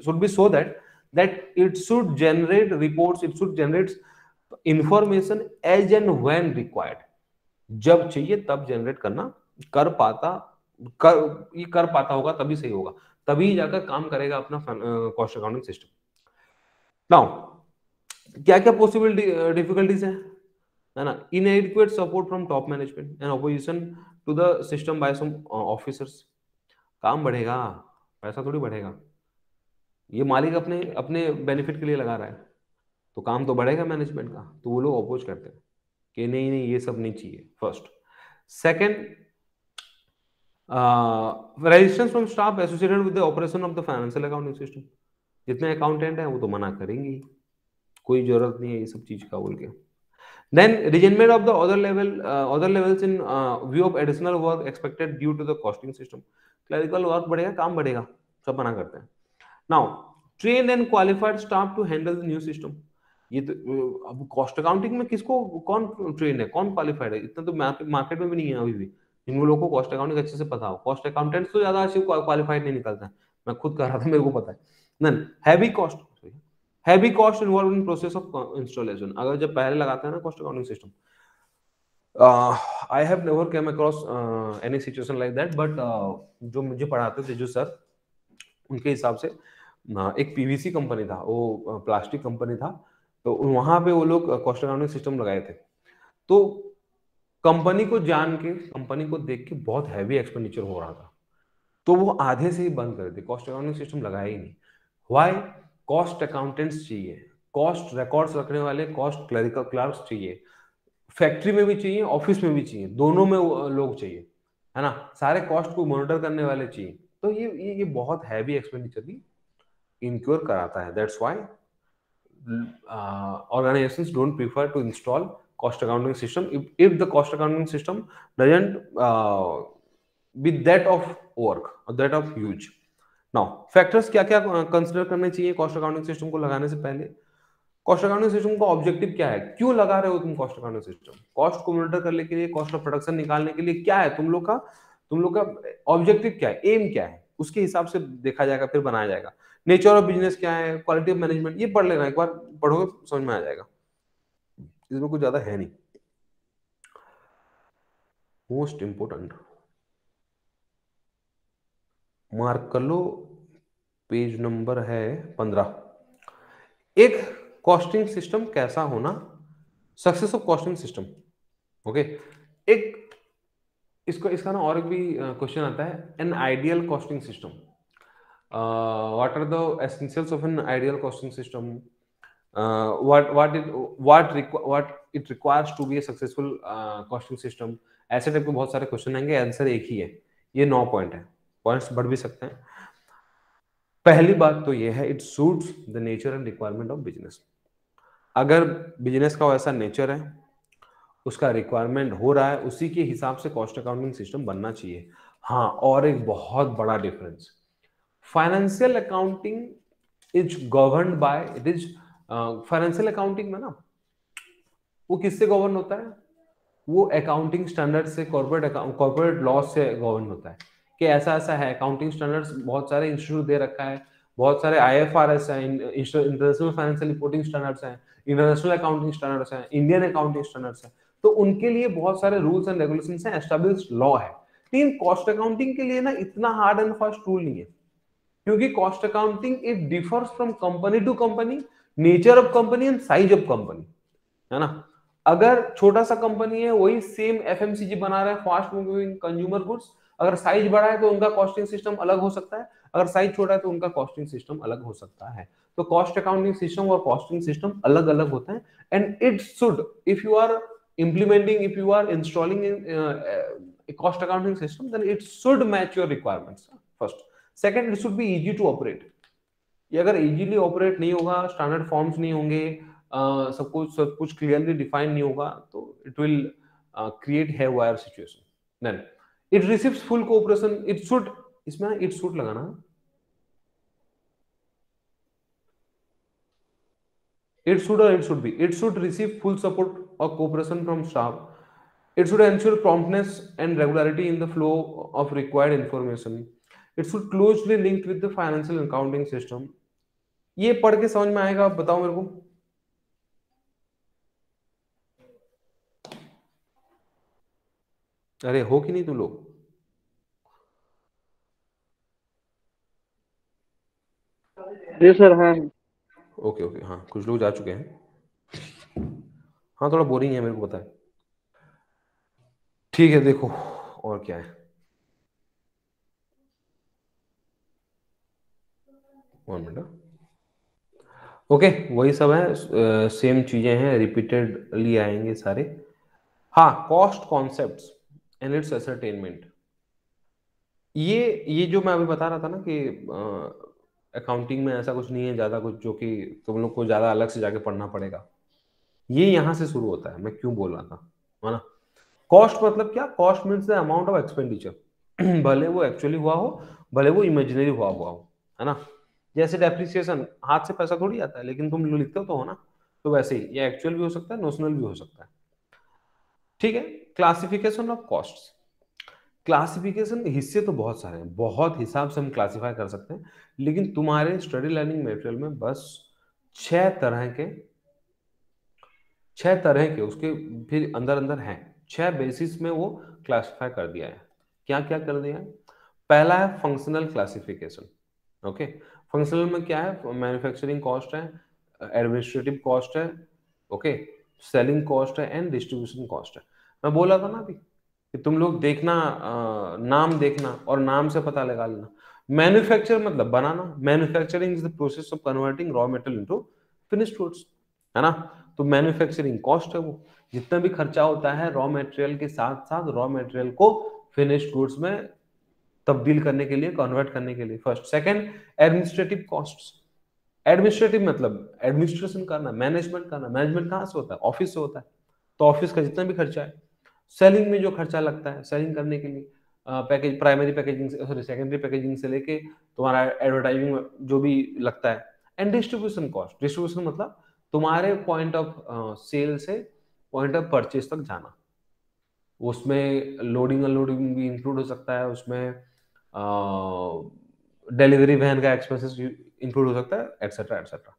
should be so that it should generate reports, it should generate information as and when required, जब चाहिए तब जनरेट करना, कर पाता होगा तभी सही होगा, तभी जाकर काम करेगा अपना कॉस्ट अकाउंटिंग सिस्टम। नाउ क्या क्या पॉसिबल डिफिकल्टीज है ना? Inadequate support from top management and opposition to the system by some officers. काम बढ़ेगा, पैसा थोड़ी बढ़ेगा, ये मालिक अपने अपने बेनिफिट के लिए लगा रहा है, तो काम तो बढ़ेगा मैनेजमेंट का, तो वो लोग अपोज करते हैं कि नहीं नहीं ये सब नहीं चाहिए। First, second, resistance from staff associated with the operation of the financial accounting system. जितने अकाउंटेंट हैं वो तो मना करेंगे, कोई जरूरत नहीं है ये सब चीज का बोल के। Then resentment of the other levels in view of additional work expected due to the costing system. Clerical work बढ़ेगा, काम बढ़ेगा, सब मना करते हैं। Now train and qualified staff to handle the new system. ये तो अब कॉस्ट अकाउंटिंग में किसको कौन ट्रेन है, कौन क्वालिफाइड है? इतना तो मार्केट में भी नहीं है अभी भी जिन लोगों को कॉस्ट अकाउंटिंग अच्छे से पता हो। कॉस्ट अकाउंटेंट्स तो ज्यादा अच्छे क्वालिफाइड नहीं निकलते हैं, मैं खुद कर रहा था, मेरे को पता है। Then heavy cost involve in process of installation. अगर जब पहले लगाते हैं ना cost accounting system, I have never came across any situation like that, but जो मुझे पढ़ाते थे जो सर, उनके हिसाब से एक पीवीसी कंपनी था, वो प्लास्टिक कंपनी था, तो वहां पे वो लोग कॉस्ट अकाउंटिंग सिस्टम लगाए थे। तो कंपनी को जान के, कंपनी को देख के बहुत हैवी एक्सपेंडिचर हो रहा था, तो वो आधे से ही बंद कर दी, कॉस्ट अकाउंटिंग सिस्टम लगाया ही नहीं। व्हाई? कॉस्ट अकाउंटेंट्स चाहिए, कॉस्ट रिकॉर्ड्स रखने वाले कॉस्ट क्लरिकल क्लर्क्स चाहिए, फैक्ट्री में भी चाहिए, ऑफिस में भी चाहिए, दोनों में लोग चाहिए, है ना? सारे कॉस्ट को मॉनिटर करने वाले चाहिए। तो ये बहुत हैवी एक्सपेंडिचर भी इंक्योर कराता है। That's why organizations don't prefer to install cost accounting system if the cost accounting system doesn't be that of work or that of huge. Now factors क्या क्या कंसिडर करने चाहिए कॉस्ट अकाउंटिंग सिस्टम को लगाने से पहले? कॉस्ट अकाउंटिंग सिस्टम का ऑब्जेक्टिव क्या है, क्यों लगा रहे हो तुम कॉस्ट अकाउंटिंग सिस्टम? कॉस्ट को मॉनिटर करने के लिए, कॉस्ट ऑफ प्रोडक्शन निकालने के लिए क्या है तुम लोग का ऑब्जेक्टिव क्या है, एम क्या है, उसके हिसाब से देखा जाएगा, फिर बनाया जाएगा। नेचर ऑफ बिजनेस क्या है, क्वालिटी ऑफ मैनेजमेंट, ये पढ़ लेना, एक बार पढ़ोगे समझ में आ जाएगा, इसमें कुछ ज्यादा है नहीं। मोस्ट इंपोर्टेंट मार्क कर लो, पेज नंबर है 15। एक कॉस्टिंग सिस्टम कैसा होना, success of costing system. Okay, एक इसका ना और भी क्वेश्चन आता है, an ideal costing system. What are the essentials of an ideal costing system? What it requires to be a successful costing system? ऐसे टाइप के बहुत सारे क्वेश्चन आएंगे, आंसर एक ही है। ये 9 पॉइंट है, पॉइंट्स बढ़ भी सकते हैं। पहली बात तो ये है, it suits the nature and requirement of business. अगर बिजनेस का वैसा नेचर है, उसका रिक्वायरमेंट हो रहा है, उसी के हिसाब से कॉस्ट अकाउंटिंग सिस्टम बनना चाहिए। हाँ, और एक बहुत बड़ा difference, financial accounting is governed bye, it is financial accounting में ना वो किससे गवर्न होता है? वो अकाउंटिंग स्टैंडर्ड से, कॉर्पोरेट लॉ से गवर्न होता है कि ऐसा ऐसा है। अकाउंटिंग स्टैंडर्ड्स बहुत सारे इंस्टीट्यूट दे रखा है, बहुत सारे IFRS है, इंटरनेशनल फाइनेंशियल रिपोर्टिंग स्टैंडर्ड्स हैं, इंटरनेशनल अकाउंटिंग स्टैंडर्ड्स हैं, इंडियन अकाउंटिंग स्टैंडर्ड्स हैं, तो उनके लिए बहुत सारे रूल्स एंड रेगुलेशंस हैं, एस्टैब्लिश्ड लॉ है। लेकिन कॉस्ट अकाउंटिंग के लिए ना इतना हार्ड एंड फास्ट रूल नहीं है, क्योंकि cost accounting it differs from company to company, nature of company and size of company, है ना? अगर छोटा सा कंपनी है, वही सेम FMCG बना रहा है, फास्ट मूविंग कंज्यूमर गुड्स, अगर साइज बड़ा है तो उनका कॉस्टिंग सिस्टम अलग हो सकता है, अगर साइज छोटा है तो उनका कॉस्टिंग सिस्टम अलग हो सकता है। तो कॉस्ट अकाउंटिंग सिस्टम और कॉस्टिंग सिस्टम अलग अलग होता है, and it should, if you are implementing, if you are installing a cost accounting system, then it should match your requirements first. Second, it should be easy to operate. ये अगर इजीली ऑपरेट नहीं होगा, स्टैंडर्ड फॉर्म्स नहीं होंगे, सब कुछ क्लियरली डिफाइन नहीं होगा तो it will create haywire situation. Then it receives full cooperation, it should, इसमें ना इट शुड लगाना है, it should or it should be, it should receive full support or cooperation from staff, it should ensure promptness and regularity in the flow of required information, it should closely linked with the financial and accounting system। ये पढ़ के समझ में आएगा? आप बताओ मेरे को। अरे हो कि नहीं तुम लोग? जी सर हाँ। ओके ओके, हाँ कुछ लोग जा चुके हैं। हाँ थोड़ा बोरिंग है मेरे को पता है। ठीक है देखो और क्या है, 1 मिनट। ओके वही सब है, सेम चीजें हैं, रिपीटेडली आएंगे सारे। हाँ cost concepts and it's ascertainment, ये जो मैं अभी बता रहा था ना कि अकाउंटिंग में ऐसा कुछ नहीं है ज्यादा कुछ जो कि तुम लोग को ज्यादा अलग से जाके पढ़ना पड़ेगा, ये यहाँ से शुरू होता है। मैं क्यों बोल रहा था, है ना? कॉस्ट मतलब क्या? Cost means the amount of expenditure, भले वो एक्चुअली हुआ हो भले वो इमेजिनरी हुआ हो, है ना? जैसे डेप्रिसिएशन, हाथ से पैसा थोड़ी आता है, लेकिन तुम लिखते हो तो हो ना, तो वैसे ही ये एक्चुअल भी हो सकता है, नोशनल भी हो सकता है। ठीक है, क्लासिफिकेशन ऑफ कॉस्ट्स। क्लासिफिकेशन हिस्से तो बहुत सारे हैं, बहुत हिसाब से हम क्लासिफाई कर सकते हैं, लेकिन तुम्हारे स्टडी लर्निंग मटेरियल में बस 6 तरह के उसके फिर अंदर अंदर हैं, 6 बेसिस में वो क्लासिफाई कर दिया है। क्या क्या कर दिया है? पहला है फंक्शनल क्लासिफिकेशन। ओके, फंक्शनल में क्या है? मैन्युफैक्चरिंग कॉस्ट है, एडमिनिस्ट्रेटिव कॉस्ट है, ओके, सेलिंग कॉस्ट है एंड डिस्ट्रीब्यूशन कॉस्ट है। मैं बोला था ना अभी कि तुम लोग देखना, नाम देखना और नाम से पता लगा लेना। मैन्युफैक्चर मतलब बनाना, manufacturing is the process of converting raw material into finished goods, है ना? तो मैन्युफैक्चरिंग कॉस्ट है वो, जितना भी खर्चा होता है रॉ मटेरियल के साथ साथ रॉ मटेरियल को फिनिश्ड गुड्स में तब्दील करने के लिए, कन्वर्ट करने के लिए। First. Second, administrative costs. Administrative मतलब एडमिनिस्ट्रेशन करना, मैनेजमेंट करना। मैनेजमेंट कहाँ से होता है? ऑफिस से होता है, तो ऑफिस का जितना भी खर्चा है। सेलिंग में जो खर्चा लगता है सेलिंग करने के लिए, पैकेज, प्राइमरी पैकेजिंग से, सॉरी सेकेंडरी पैकेजिंग से लेके तुम्हारा एडवर्टाइजिंग में जो भी लगता है। एंड डिस्ट्रीब्यूशन कॉस्ट, डिस्ट्रीब्यूशन मतलब तुम्हारे पॉइंट ऑफ सेल से पॉइंट ऑफ परचेज तक जाना, उसमें लोडिंग अनलोडिंग भी इंक्लूड हो सकता है, उसमें डिलीवरी वैन का एक्सपेंसेस इंक्लूड हो सकता है, etcetera etcetera.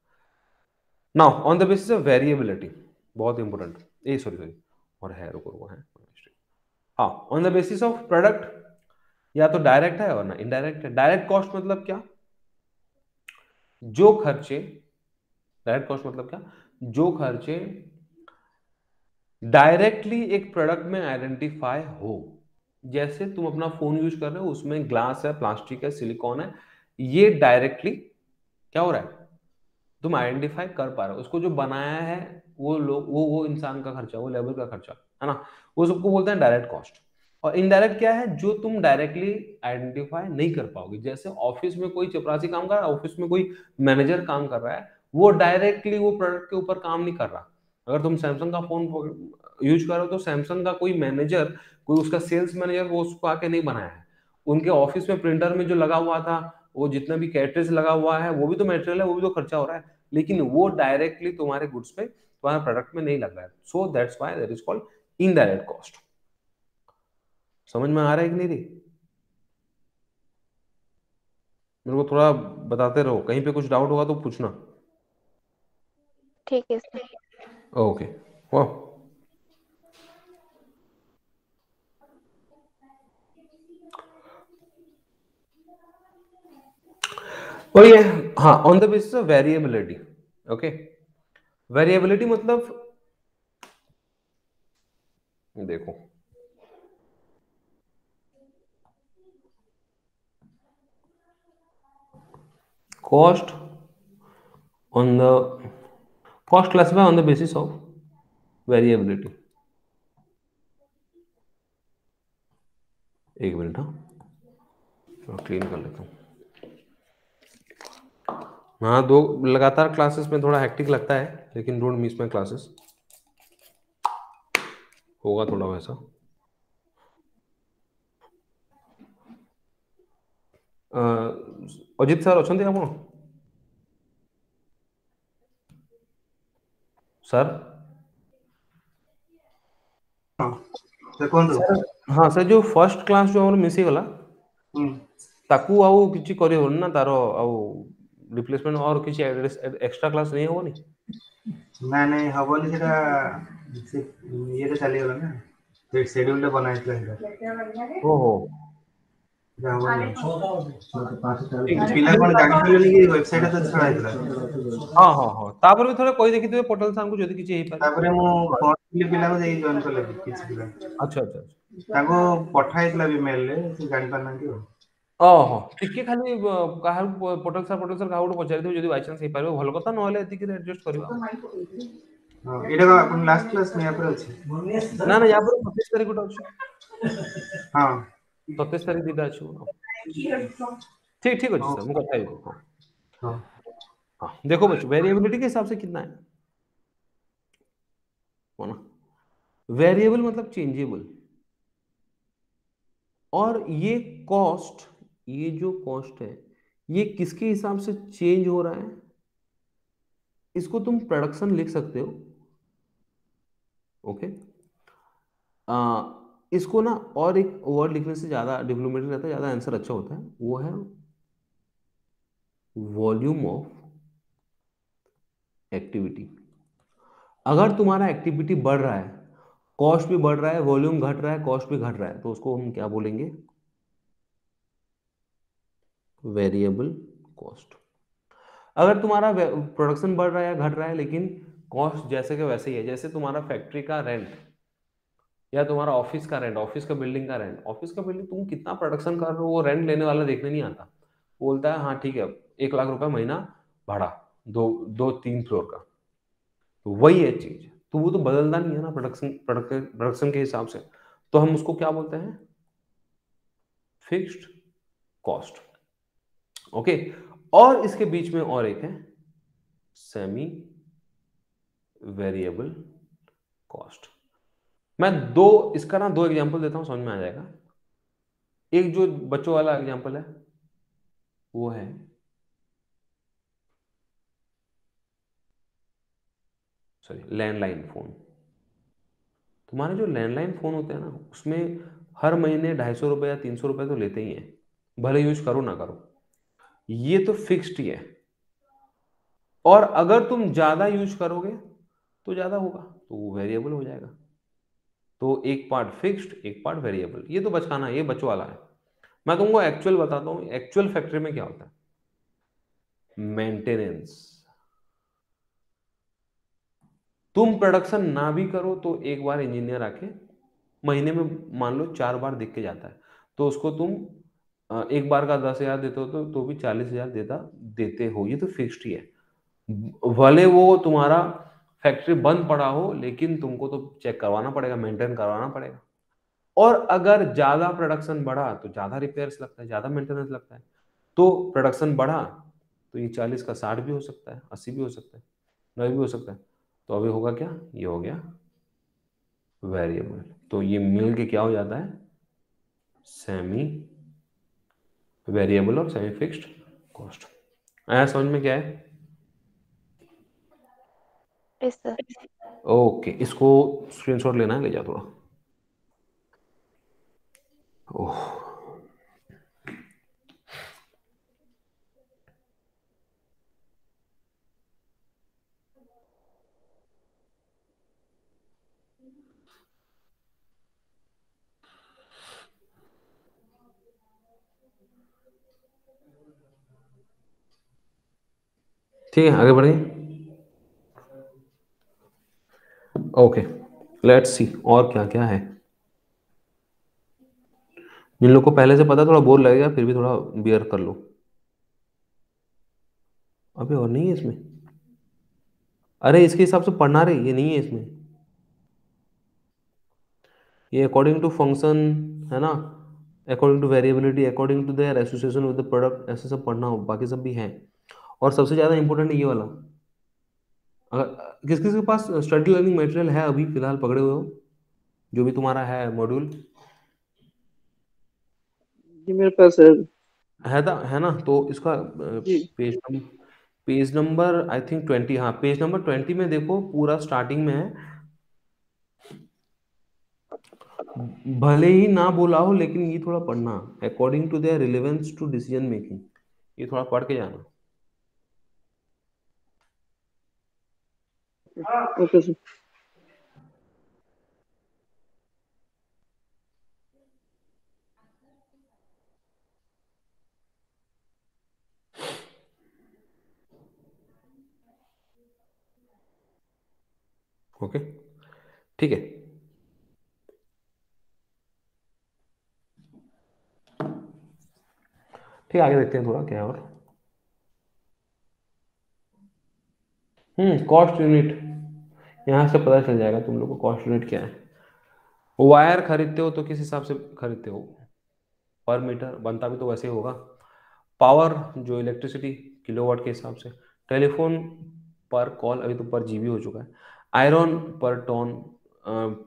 Now on the basis of variability, बहुत इंपॉर्टेंट, ए सॉरी सॉरी और है, रुको रुको है, हाँ, on the basis of product, या तो डायरेक्ट है और ना इनडायरेक्ट है। डायरेक्ट कॉस्ट मतलब क्या? जो खर्चे, डायरेक्ट कॉस्ट मतलब क्या? जो खर्चे डायरेक्टली एक प्रोडक्ट में आइडेंटिफाई हो। जैसे तुम अपना फोन यूज कर रहे हो, उसमें ग्लास है, प्लास्टिक है, सिलिकॉन है, ये डायरेक्टली क्या हो रहा है? तुम आइडेंटिफाई कर पा रहे हो। उसको जो बनाया है वो लोग, वो इंसान का खर्चा, वो लेबर का खर्चा, है ना? वो सबको बोलते हैं डायरेक्ट कॉस्ट। और इनडायरेक्ट क्या है? जो तुम डायरेक्टली आइडेंटिफाई नहीं कर पाओगे। जैसे ऑफिस में कोई चपरासी काम कर रहा है, ऑफिस में कोई मैनेजर काम कर रहा है, वो डायरेक्टली वो प्रोडक्ट के ऊपर काम नहीं कर रहा। अगर तुम सैमसंग का फोन यूज कर रहे हो तो सैमसंग का कोई मैनेजर, कोई उसका सेल्स मैनेजर वो उसको आके नहीं बनाया है। उनके ऑफिस में प्रिंटर में जो लगा हुआ था, वो जितना भी कैटरेज लगा हुआ है, वो भी तो मटेरियल है, वो भी तो खर्चा हो रहा है, लेकिन वो डायरेक्टली तुम्हारे गुड्स पे, तुम्हारे प्रोडक्ट में नहीं लग रहा है। So that's why that is called indirect cost. समझ में आ रहा है कि नहीं दी? मेरे को थोड़ा बताते रहो, कहीं पे कुछ डाउट होगा तो पूछना। ठीक है सर। ओके, वाह, और ये, हाँ, on the basis of variability. Okay, variability मतलब देखो, cost on the, cost classify on the basis of variability. एक मिनट, हाँ क्लीन कर लेता हूँ। हाँ, 2 लगातार क्लासेस में थोड़ा हेक्टिक लगता है, लेकिन डोंट मिस माय क्लासेस। होगा थोड़ा वैसा। अजित सर अच्छे आप सर? ଦେଖନ୍ତୁ हाँ सर, जो फर्स्ट क्लास जो हमर मिस गला ताकू आउ किछि करि होन ना, तारो आउ रिप्लेसमेंट और किछि एक्स्ट्रा क्लास नहीं होनी? ନାଇଁ ହବନି, ସେଟା ସେ ଇଏରେ ଚାଲିଗଲା ନା, ସେ शेड्यूल ରେ ବନା ହେଇଥିଲା ସେଟା। ओहो, ସେଟା ହବନି। ठीक ठीक ପିଲା ठीक। କଣ ଜାଣିପାରିଲେନି କି ୱେବସାଇଟ୍ ରେ ତ ଛଡା ହେଇଥିଲା। हाँ हाँ हाँ, तापर भी थोड़े कहि देखिथिबे पोर्टल सामको जदि किछि हेइ पारे। ତାପରେ ମୁଁ ପଢିଲି, ପିଲାଙ୍କୁ ଦେଇ ଜଏନ୍ କଲେ କିଛି ପିଲା। अच्छा अच्छा अच्छा। ତାଙ୍କୁ ପଠା ହେଇଥିଲା ବି ମେଲ୍ ରେ, ସେ ଜାଣି ପାରୁନାହାନ୍ତି ଆଉ। ओहो, टिके खाली काहर पोर्टल सर काहू पचारि दियो, जदि बाय चांस हेइ पारे भल कथा, नहले एतिकि एडजस्ट करबा। ହଁ ଏଇଟା କଣ ଆପଣ ଲାଷ୍ଟ କ୍ଲାସ୍ ନା ୟା ପରେ ଅଛି? ना ना, या पर 27 तारिख गोटा अछि। ହଁ 27 तारिख दिदा अछि। ठीक ठीक अछि सर, मु କଥା हेबो। हां ହଁ हाँ, देखो बच्चों, वेरिएबिलिटी के हिसाब से कितना है ना? वेरिएबल मतलब चेंजेबल। और ये कॉस्ट, ये जो कॉस्ट है, ये किसके हिसाब से चेंज हो रहा है? इसको तुम प्रोडक्शन लिख सकते हो। ओके, इसको ना और एक वर्ड लिखने से ज्यादा डिप्लोमेटिक रहता है, ज्यादा आंसर अच्छा होता है। वो है वॉल्यूम ऑफ एक्टिविटी। अगर तुम्हारा एक्टिविटी बढ़ रहा है, कॉस्ट भी बढ़ रहा है, वॉल्यूम घट रहा है, कॉस्ट भी घट रहा है, तो उसको हम क्या बोलेंगे? Variable cost. अगर तुम्हारा प्रोडक्शन बढ़ रहा है या घट रहा है, लेकिन कॉस्ट जैसे के वैसे ही है, जैसे तुम्हारा फैक्ट्री का रेंट या तुम्हारा ऑफिस का रेंट, ऑफिस का बिल्डिंग का रेंट, ऑफिस का बिल्डिंग तुम कितना प्रोडक्शन कर रहे हो वो रेंट लेने वाला देखने नहीं आता। बोलता है हाँ ठीक है, 1 लाख रुपए महीना भाड़ा, 2-3 फ्लोर का, तो वही है चीज। तो वो तो बदलता नहीं है ना प्रोडक्शन के हिसाब से, तो हम उसको क्या बोलते हैं? Fixed cost. ओके, और इसके बीच में और एक है सेमी वेरिएबल कॉस्ट। मैं इसका ना 2 एग्जांपल देता हूं, समझ में आ जाएगा। एक जो बच्चों वाला एग्जांपल है वो है लैंडलाइन फोन। तुम्हारे जो लैंडलाइन फोन होते हैं ना, उसमें हर महीने 250 रुपए या 300 रुपए तो लेते ही हैं, भले यूज करो ना करो, ये तो फिक्स्ड ही है। और अगर तुम ज्यादा यूज करोगे तो ज्यादा होगा, तो वो वेरिएबल हो जाएगा। तो एक पार्ट फिक्स्ड, एक पार्ट वेरिएबल। ये तो बचकाना, ये बच्चों वाला है। मैं तुमको एक्चुअल बताता हूं। एक्चुअल फैक्ट्री में क्या होता है? मेंटेनेंस। तुम प्रोडक्शन ना भी करो तो एक बार इंजीनियर आके महीने में मान लो 4 बार देख के जाता है, तो उसको तुम एक बार का 10,000 देते हो तो भी 40,000 देते हो। ये तो फिक्स्ड ही है। भले वो तुम्हारा फैक्ट्री बंद पड़ा हो, लेकिन तुमको तो चेक करवाना पड़ेगा, मेंटेन करवाना पड़ेगा। और अगर ज्यादा प्रोडक्शन बढ़ा तो ज्यादा रिपेयर्स लगता है, ज्यादा मेंटेनेंस लगता है। तो प्रोडक्शन बढ़ा तो ये 40 का 60 भी हो सकता है, 80 भी हो सकता है, 90 भी हो सकता है। तो अभी होगा क्या? ये हो गया वेरिएबल। तो ये मिल के क्या हो जाता है? सेमी वेरिएबल और सेमी फिक्स्ड कॉस्ट। आया समझ में क्या है? Yes sir. ओके, इसको स्क्रीनशॉट लेना है, ले जा थोड़ा। ओह, ठीक है, आगे बढ़िए। ओके, लेट्स सी और क्या क्या है। जिन लोग को पहले से पता, थोड़ा बोर लगेगा, फिर भी थोड़ा बियर कर लो। अबे और नहीं है इसमें? अरे इसके हिसाब से पढ़ना रे, ये नहीं है इसमें। ये अकॉर्डिंग टू फंक्शन है ना, according to variability, according to their association with the product, ऐसे सब पढ़ना हो, बाकी सब भी है। और सबसे ज्यादा इंपॉर्टेंट ये वाला, अगर किस किस के पास स्टडी लर्निंग मटेरियल है अभी फिलहाल पकड़े हुए हो, जो भी तुम्हारा है मॉड्यूल, जी मेरे पास है ना? तो इसका जी page page number I think 20, हाँ पेज नंबर 20 में देखो, पूरा स्टार्टिंग में है। भले ही ना बोला हो लेकिन ये थोड़ा पढ़ना, according to their relevance to decision making, ये थोड़ा पढ़ के जाना। Okay sir. ओके, ठीक है। ठीक, आगे देखते हैं थोड़ा क्या है और। कॉस्ट यूनिट, यहाँ से पता चल जाएगा तुम लोग को कॉस्ट यूनिट क्या है। वायर खरीदते हो तो किस हिसाब से खरीदते हो, पर मीटर बनता भी तो वैसे ही होगा। पावर जो इलेक्ट्रिसिटी किलोवाट के हिसाब से। टेलीफोन पर कॉल, अभी तो पर जीबी हो चुका है। आयरन पर टन।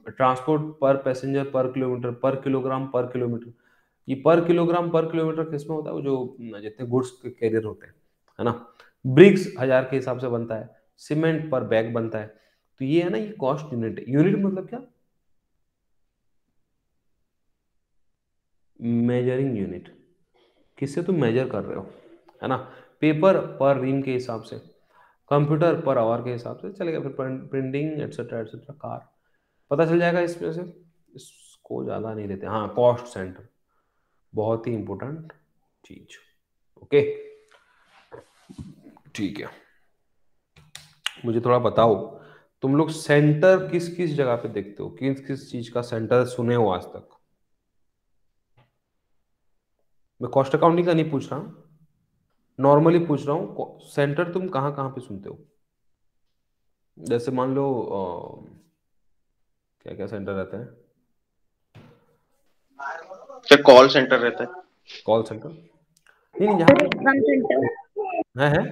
ट्रांसपोर्ट पर पैसेंजर पर किलोमीटर, पर किलोग्राम पर किलोमीटर। ये पर किलोग्राम पर किलोमीटर किसमें होता है, वो जो जितने गुड्स के कैरियर होते हैं, है ना। ब्रिक्स 1000 के हिसाब से बनता है। सीमेंट पर बैग बनता है। तो ये है ना, ये कॉस्ट यूनिट। यूनिट मतलब क्या, मेजरिंग यूनिट, किससे तुम मेजर कर रहे हो, है ना। पेपर पर रीम के हिसाब से। कंप्यूटर पर आवर के हिसाब से चलेगा। फिर प्रिंटिंग एटसेट्रा एटसेट्रा, कार, पता चल जाएगा इसमें से। इसको ज़्यादा नहीं लेते। हाँ, कॉस्ट सेंटर बहुत ही इंपॉर्टेंट चीज। ओके, ठीक है। मुझे थोड़ा बताओ, तुम लोग सेंटर किस किस जगह पे देखते हो, किस किस चीज का सेंटर सुने हो आज तक? मैं कॉस्ट अकाउंटिंग का नहीं पूछ रहा, नॉर्मली पूछ रहा हूँ, सेंटर तुम कहाँ कहाँ पे सुनते हो? जैसे मान लो क्या क्या सेंटर रहते हैं? सर कॉल सेंटर रहता है। कॉल सेंटर नहीं नहीं, जहाँ पे है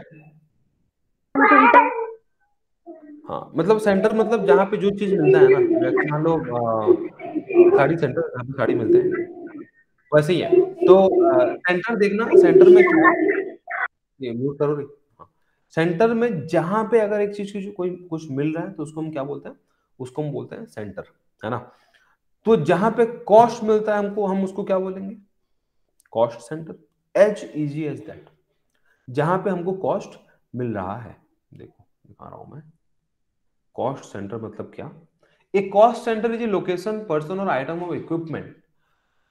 हाँ, मतलब सेंटर मतलब जहाँ पे जो चीज मिलता है ना, जैसे मान लो साड़ी सेंटर, जहाँ पे साड़ी मिलते हैं, वैसे ही है। तो सेंटर देखना, सेंटर में क्या है, ये म्यूट करो रे। हाँ, सेंटर में जहां पे अगर एक चीज की कोई कुछ मिल रहा है तो उसको हम क्या बोलते हैं, उसको हम बोलते हैं सेंटर, है ना। तो जहां पे कॉस्ट मिलता है हमको, हम उसको क्या बोलेंगे, cost centre. As easy as that, जहां पे हमको कॉस्ट मिल रहा है। देखो दिखा रहा हूं मैं, कॉस्ट सेंटर मतलब क्या। A cost centre is a location, person और item of equipment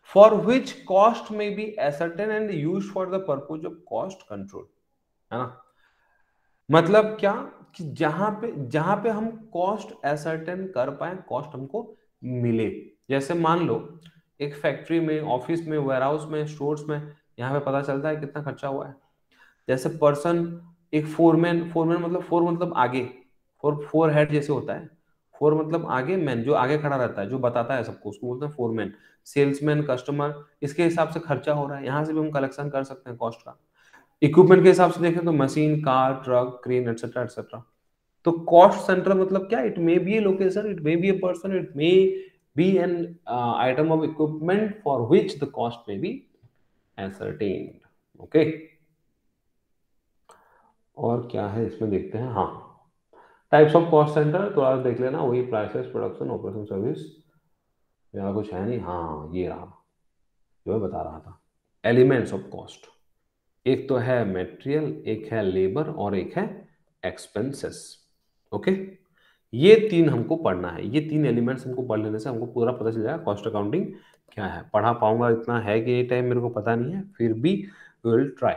for which cost में be ascertained and used for the purpose of cost control, है ना। मतलब क्या, कि जहां पे हम कॉस्ट एसर्टेन कर पाए, कॉस्ट हमको मिले। जैसे मान लो एक फैक्ट्री में, ऑफिस में, वेयरहाउस में, स्टोर्स में, यहाँ पे पता चलता है कितना खर्चा हुआ है। जैसे पर्सन, एक फोरमैन, फोरमैन मतलब फोर मतलब आगे, फोर हेड जैसे होता है। फोर मतलब आगे, मैन जो आगे खड़ा रहता है, जो बताता है सबको, उसको बोलते हैं फोरमैन। सेल्समैन, कस्टमर, इसके हिसाब से खर्चा हो रहा है, यहाँ से भी हम कलेक्शन कर सकते हैं कॉस्ट का। इक्विपमेंट के हिसाब से देखें तो machine, car, truck, crane etcetera etcetera. तो कॉस्ट सेंटर मतलब क्या, it may be A location, it may be a person, it may be an item of equipment for which the cost may be ascertained। Okay, और क्या है इसमें देखते हैं। हाँ, टाइप्स ऑफ कॉस्ट सेंटर थोड़ा देख लेना, वही प्राइसेस, प्रोडक्शन, ऑपरेशन, सर्विस, यहाँ कुछ है नहीं। हाँ, ये रहा जो मैं बता रहा था, एलिमेंट्स ऑफ कॉस्ट। एक तो है मटेरियल, एक है लेबर, और एक है एक्सपेंसेस। ओके, ये तीन हमको पढ़ना है। ये तीन एलिमेंट्स हमको पढ़ लेने से हमको पूरा पता चल जाएगा कॉस्ट अकाउंटिंग क्या है। पढ़ा पाऊंगा इतना है कि ये टाइम मेरे को पता नहीं है, फिर भी विल ट्राई।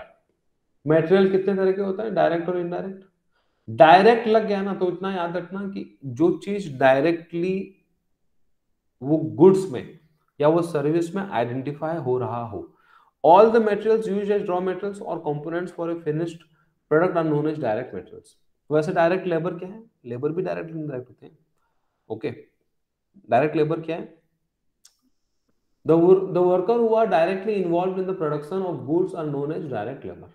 मटेरियल कितने तरह के होता है, डायरेक्ट और इनडायरेक्ट। डायरेक्ट लग गया ना, तो इतना याद रखना कि जो चीज डायरेक्टली वो गुड्स में या वो सर्विस में आइडेंटिफाई हो रहा हो। All the materials used as raw materials और components for a finished product are known as direct materials. वैसे डायरेक्ट लेबर क्या है, लेबर भी डायरेक्ट इनडायरेक्ट होते हैं। ओके, डायरेक्ट लेबर क्या है, the worker who are directly involved in the production of goods are known as direct labor।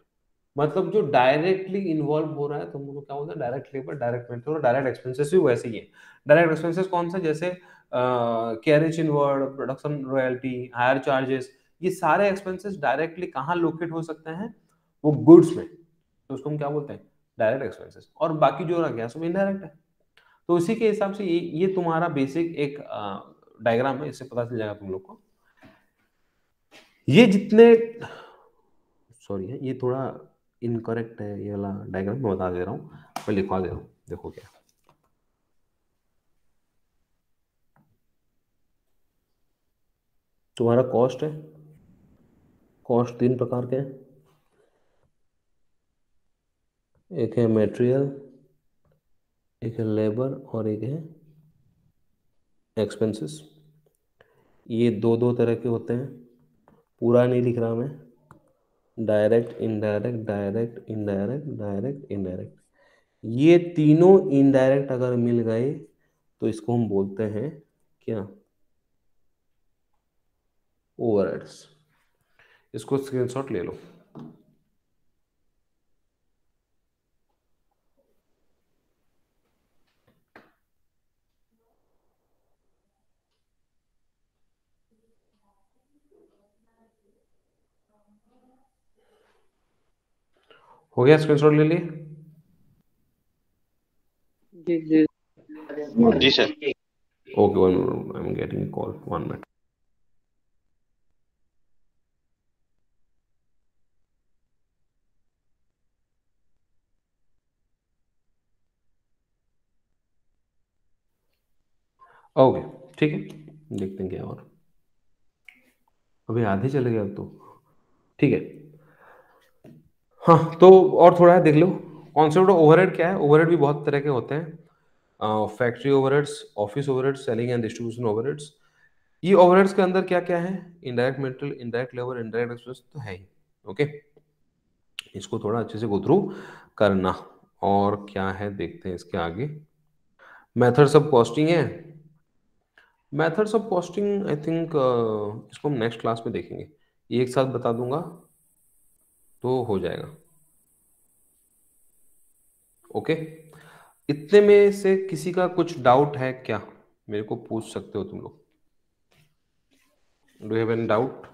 मतलब जो डायरेक्टली इन्वॉल्व हो रहा है, तो हम लोग क्या बोलते हैं, डायरेक्ट लेबर, डायरेक्ट मेटेरियल और डायरेक्ट एक्सपेंसेस भी वैसे ही है। डायरेक्ट एक्सपेंसेस कौन सा, जैसे carriage inward, production royalty, higher charges, ये सारे एक्सपेंसेस डायरेक्टली कहाँ लोकेट हो सकते हैं, वो गुड्स में, तो उसको हम क्या बोलते हैं, डायरेक्ट एक्सपेंसेस। और बाकी जो रह गया सब इनडायरेक्ट है। तो उसी के हिसाब से ये तुम्हारा बेसिक एक डायग्राम है, इससे पता चल जाएगा तुम लोग को। ये जितने, सॉरी है ये थोड़ा इनकरेक्ट है, ये वाला डायग्राम मैं बता दे रहा हूँ, मैं लिखवा दे रहा हूँ, देखो क्या। तुम्हारा कॉस्ट है, कॉस्ट 3 प्रकार के हैं, एक है मटेरियल, एक है लेबर और एक है एक्सपेंसेस। ये दो दो तरह के होते हैं, पूरा नहीं लिख रहा मैं, direct indirect, direct indirect, direct indirect. ये तीनों इनडायरेक्ट अगर मिल गए तो इसको हम बोलते हैं क्या, ओवरहेड्स। इसको स्क्रीनशॉट ले लो। हो गया, स्क्रीनशॉट ले लिए? जी जी जी sir. Okay, one minute, I am getting call, 1 मिनट। ओके ठीक है, देखते हैं क्या और। अभी आधे चले गए अब तो, ठीक है। हाँ तो और थोड़ा है देख लो, कॉन्सेप्ट ऑफ ओवरहेड क्या है। ओवरहेड भी बहुत तरह के होते हैं, factory overheads, office overheads, selling and distribution overheads. ये ओवरहेड्स के अंदर क्या क्या है, indirect material, indirect labour, indirect expense तो है ही। ओके, इसको थोड़ा अच्छे से गो थ्रू करना। और क्या है देखते हैं इसके आगे, मेथड्स ऑफ कॉस्टिंग है। Methods of costing I think इसको हम नेक्स्ट क्लास में देखेंगे, ये एक साथ बता दूंगा तो हो जाएगा। ओके, इतने में से किसी का कुछ डाउट है क्या, मेरे को पूछ सकते हो तुम लोग। डू हैव एनी डाउट,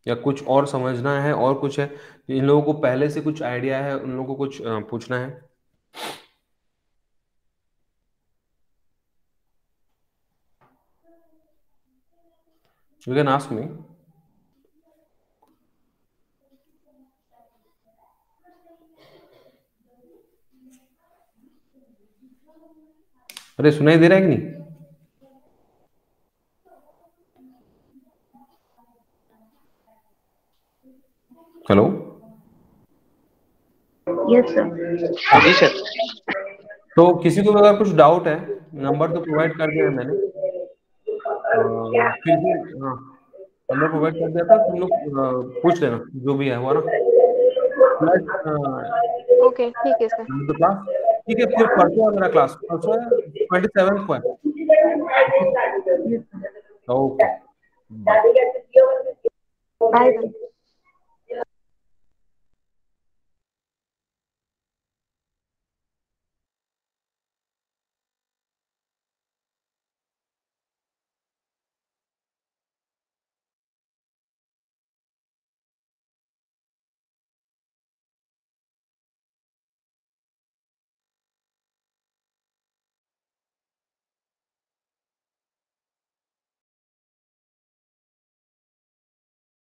या कुछ और समझना है, और कुछ है इन लोगों को पहले से कुछ आइडिया है, उन लोगों को कुछ पूछना है। You can ask me. अरे सुनाई दे रहा है कि नहीं? Hello, yes sir. जी सर। तो किसी को अगर कुछ डाउट है, नंबर तो प्रोवाइड कर दिया है मैंने, फिर भी हाँ नंबर प्रोवाइड कर दिया था, तुम लोग पूछ लेना जो भी है, हुआ ना प्लस ओके ठीक है सर। तो क्लास, ठीक है। फिर परसों है मेरा क्लास, परसों है 27 को है। Okay bye. बाय।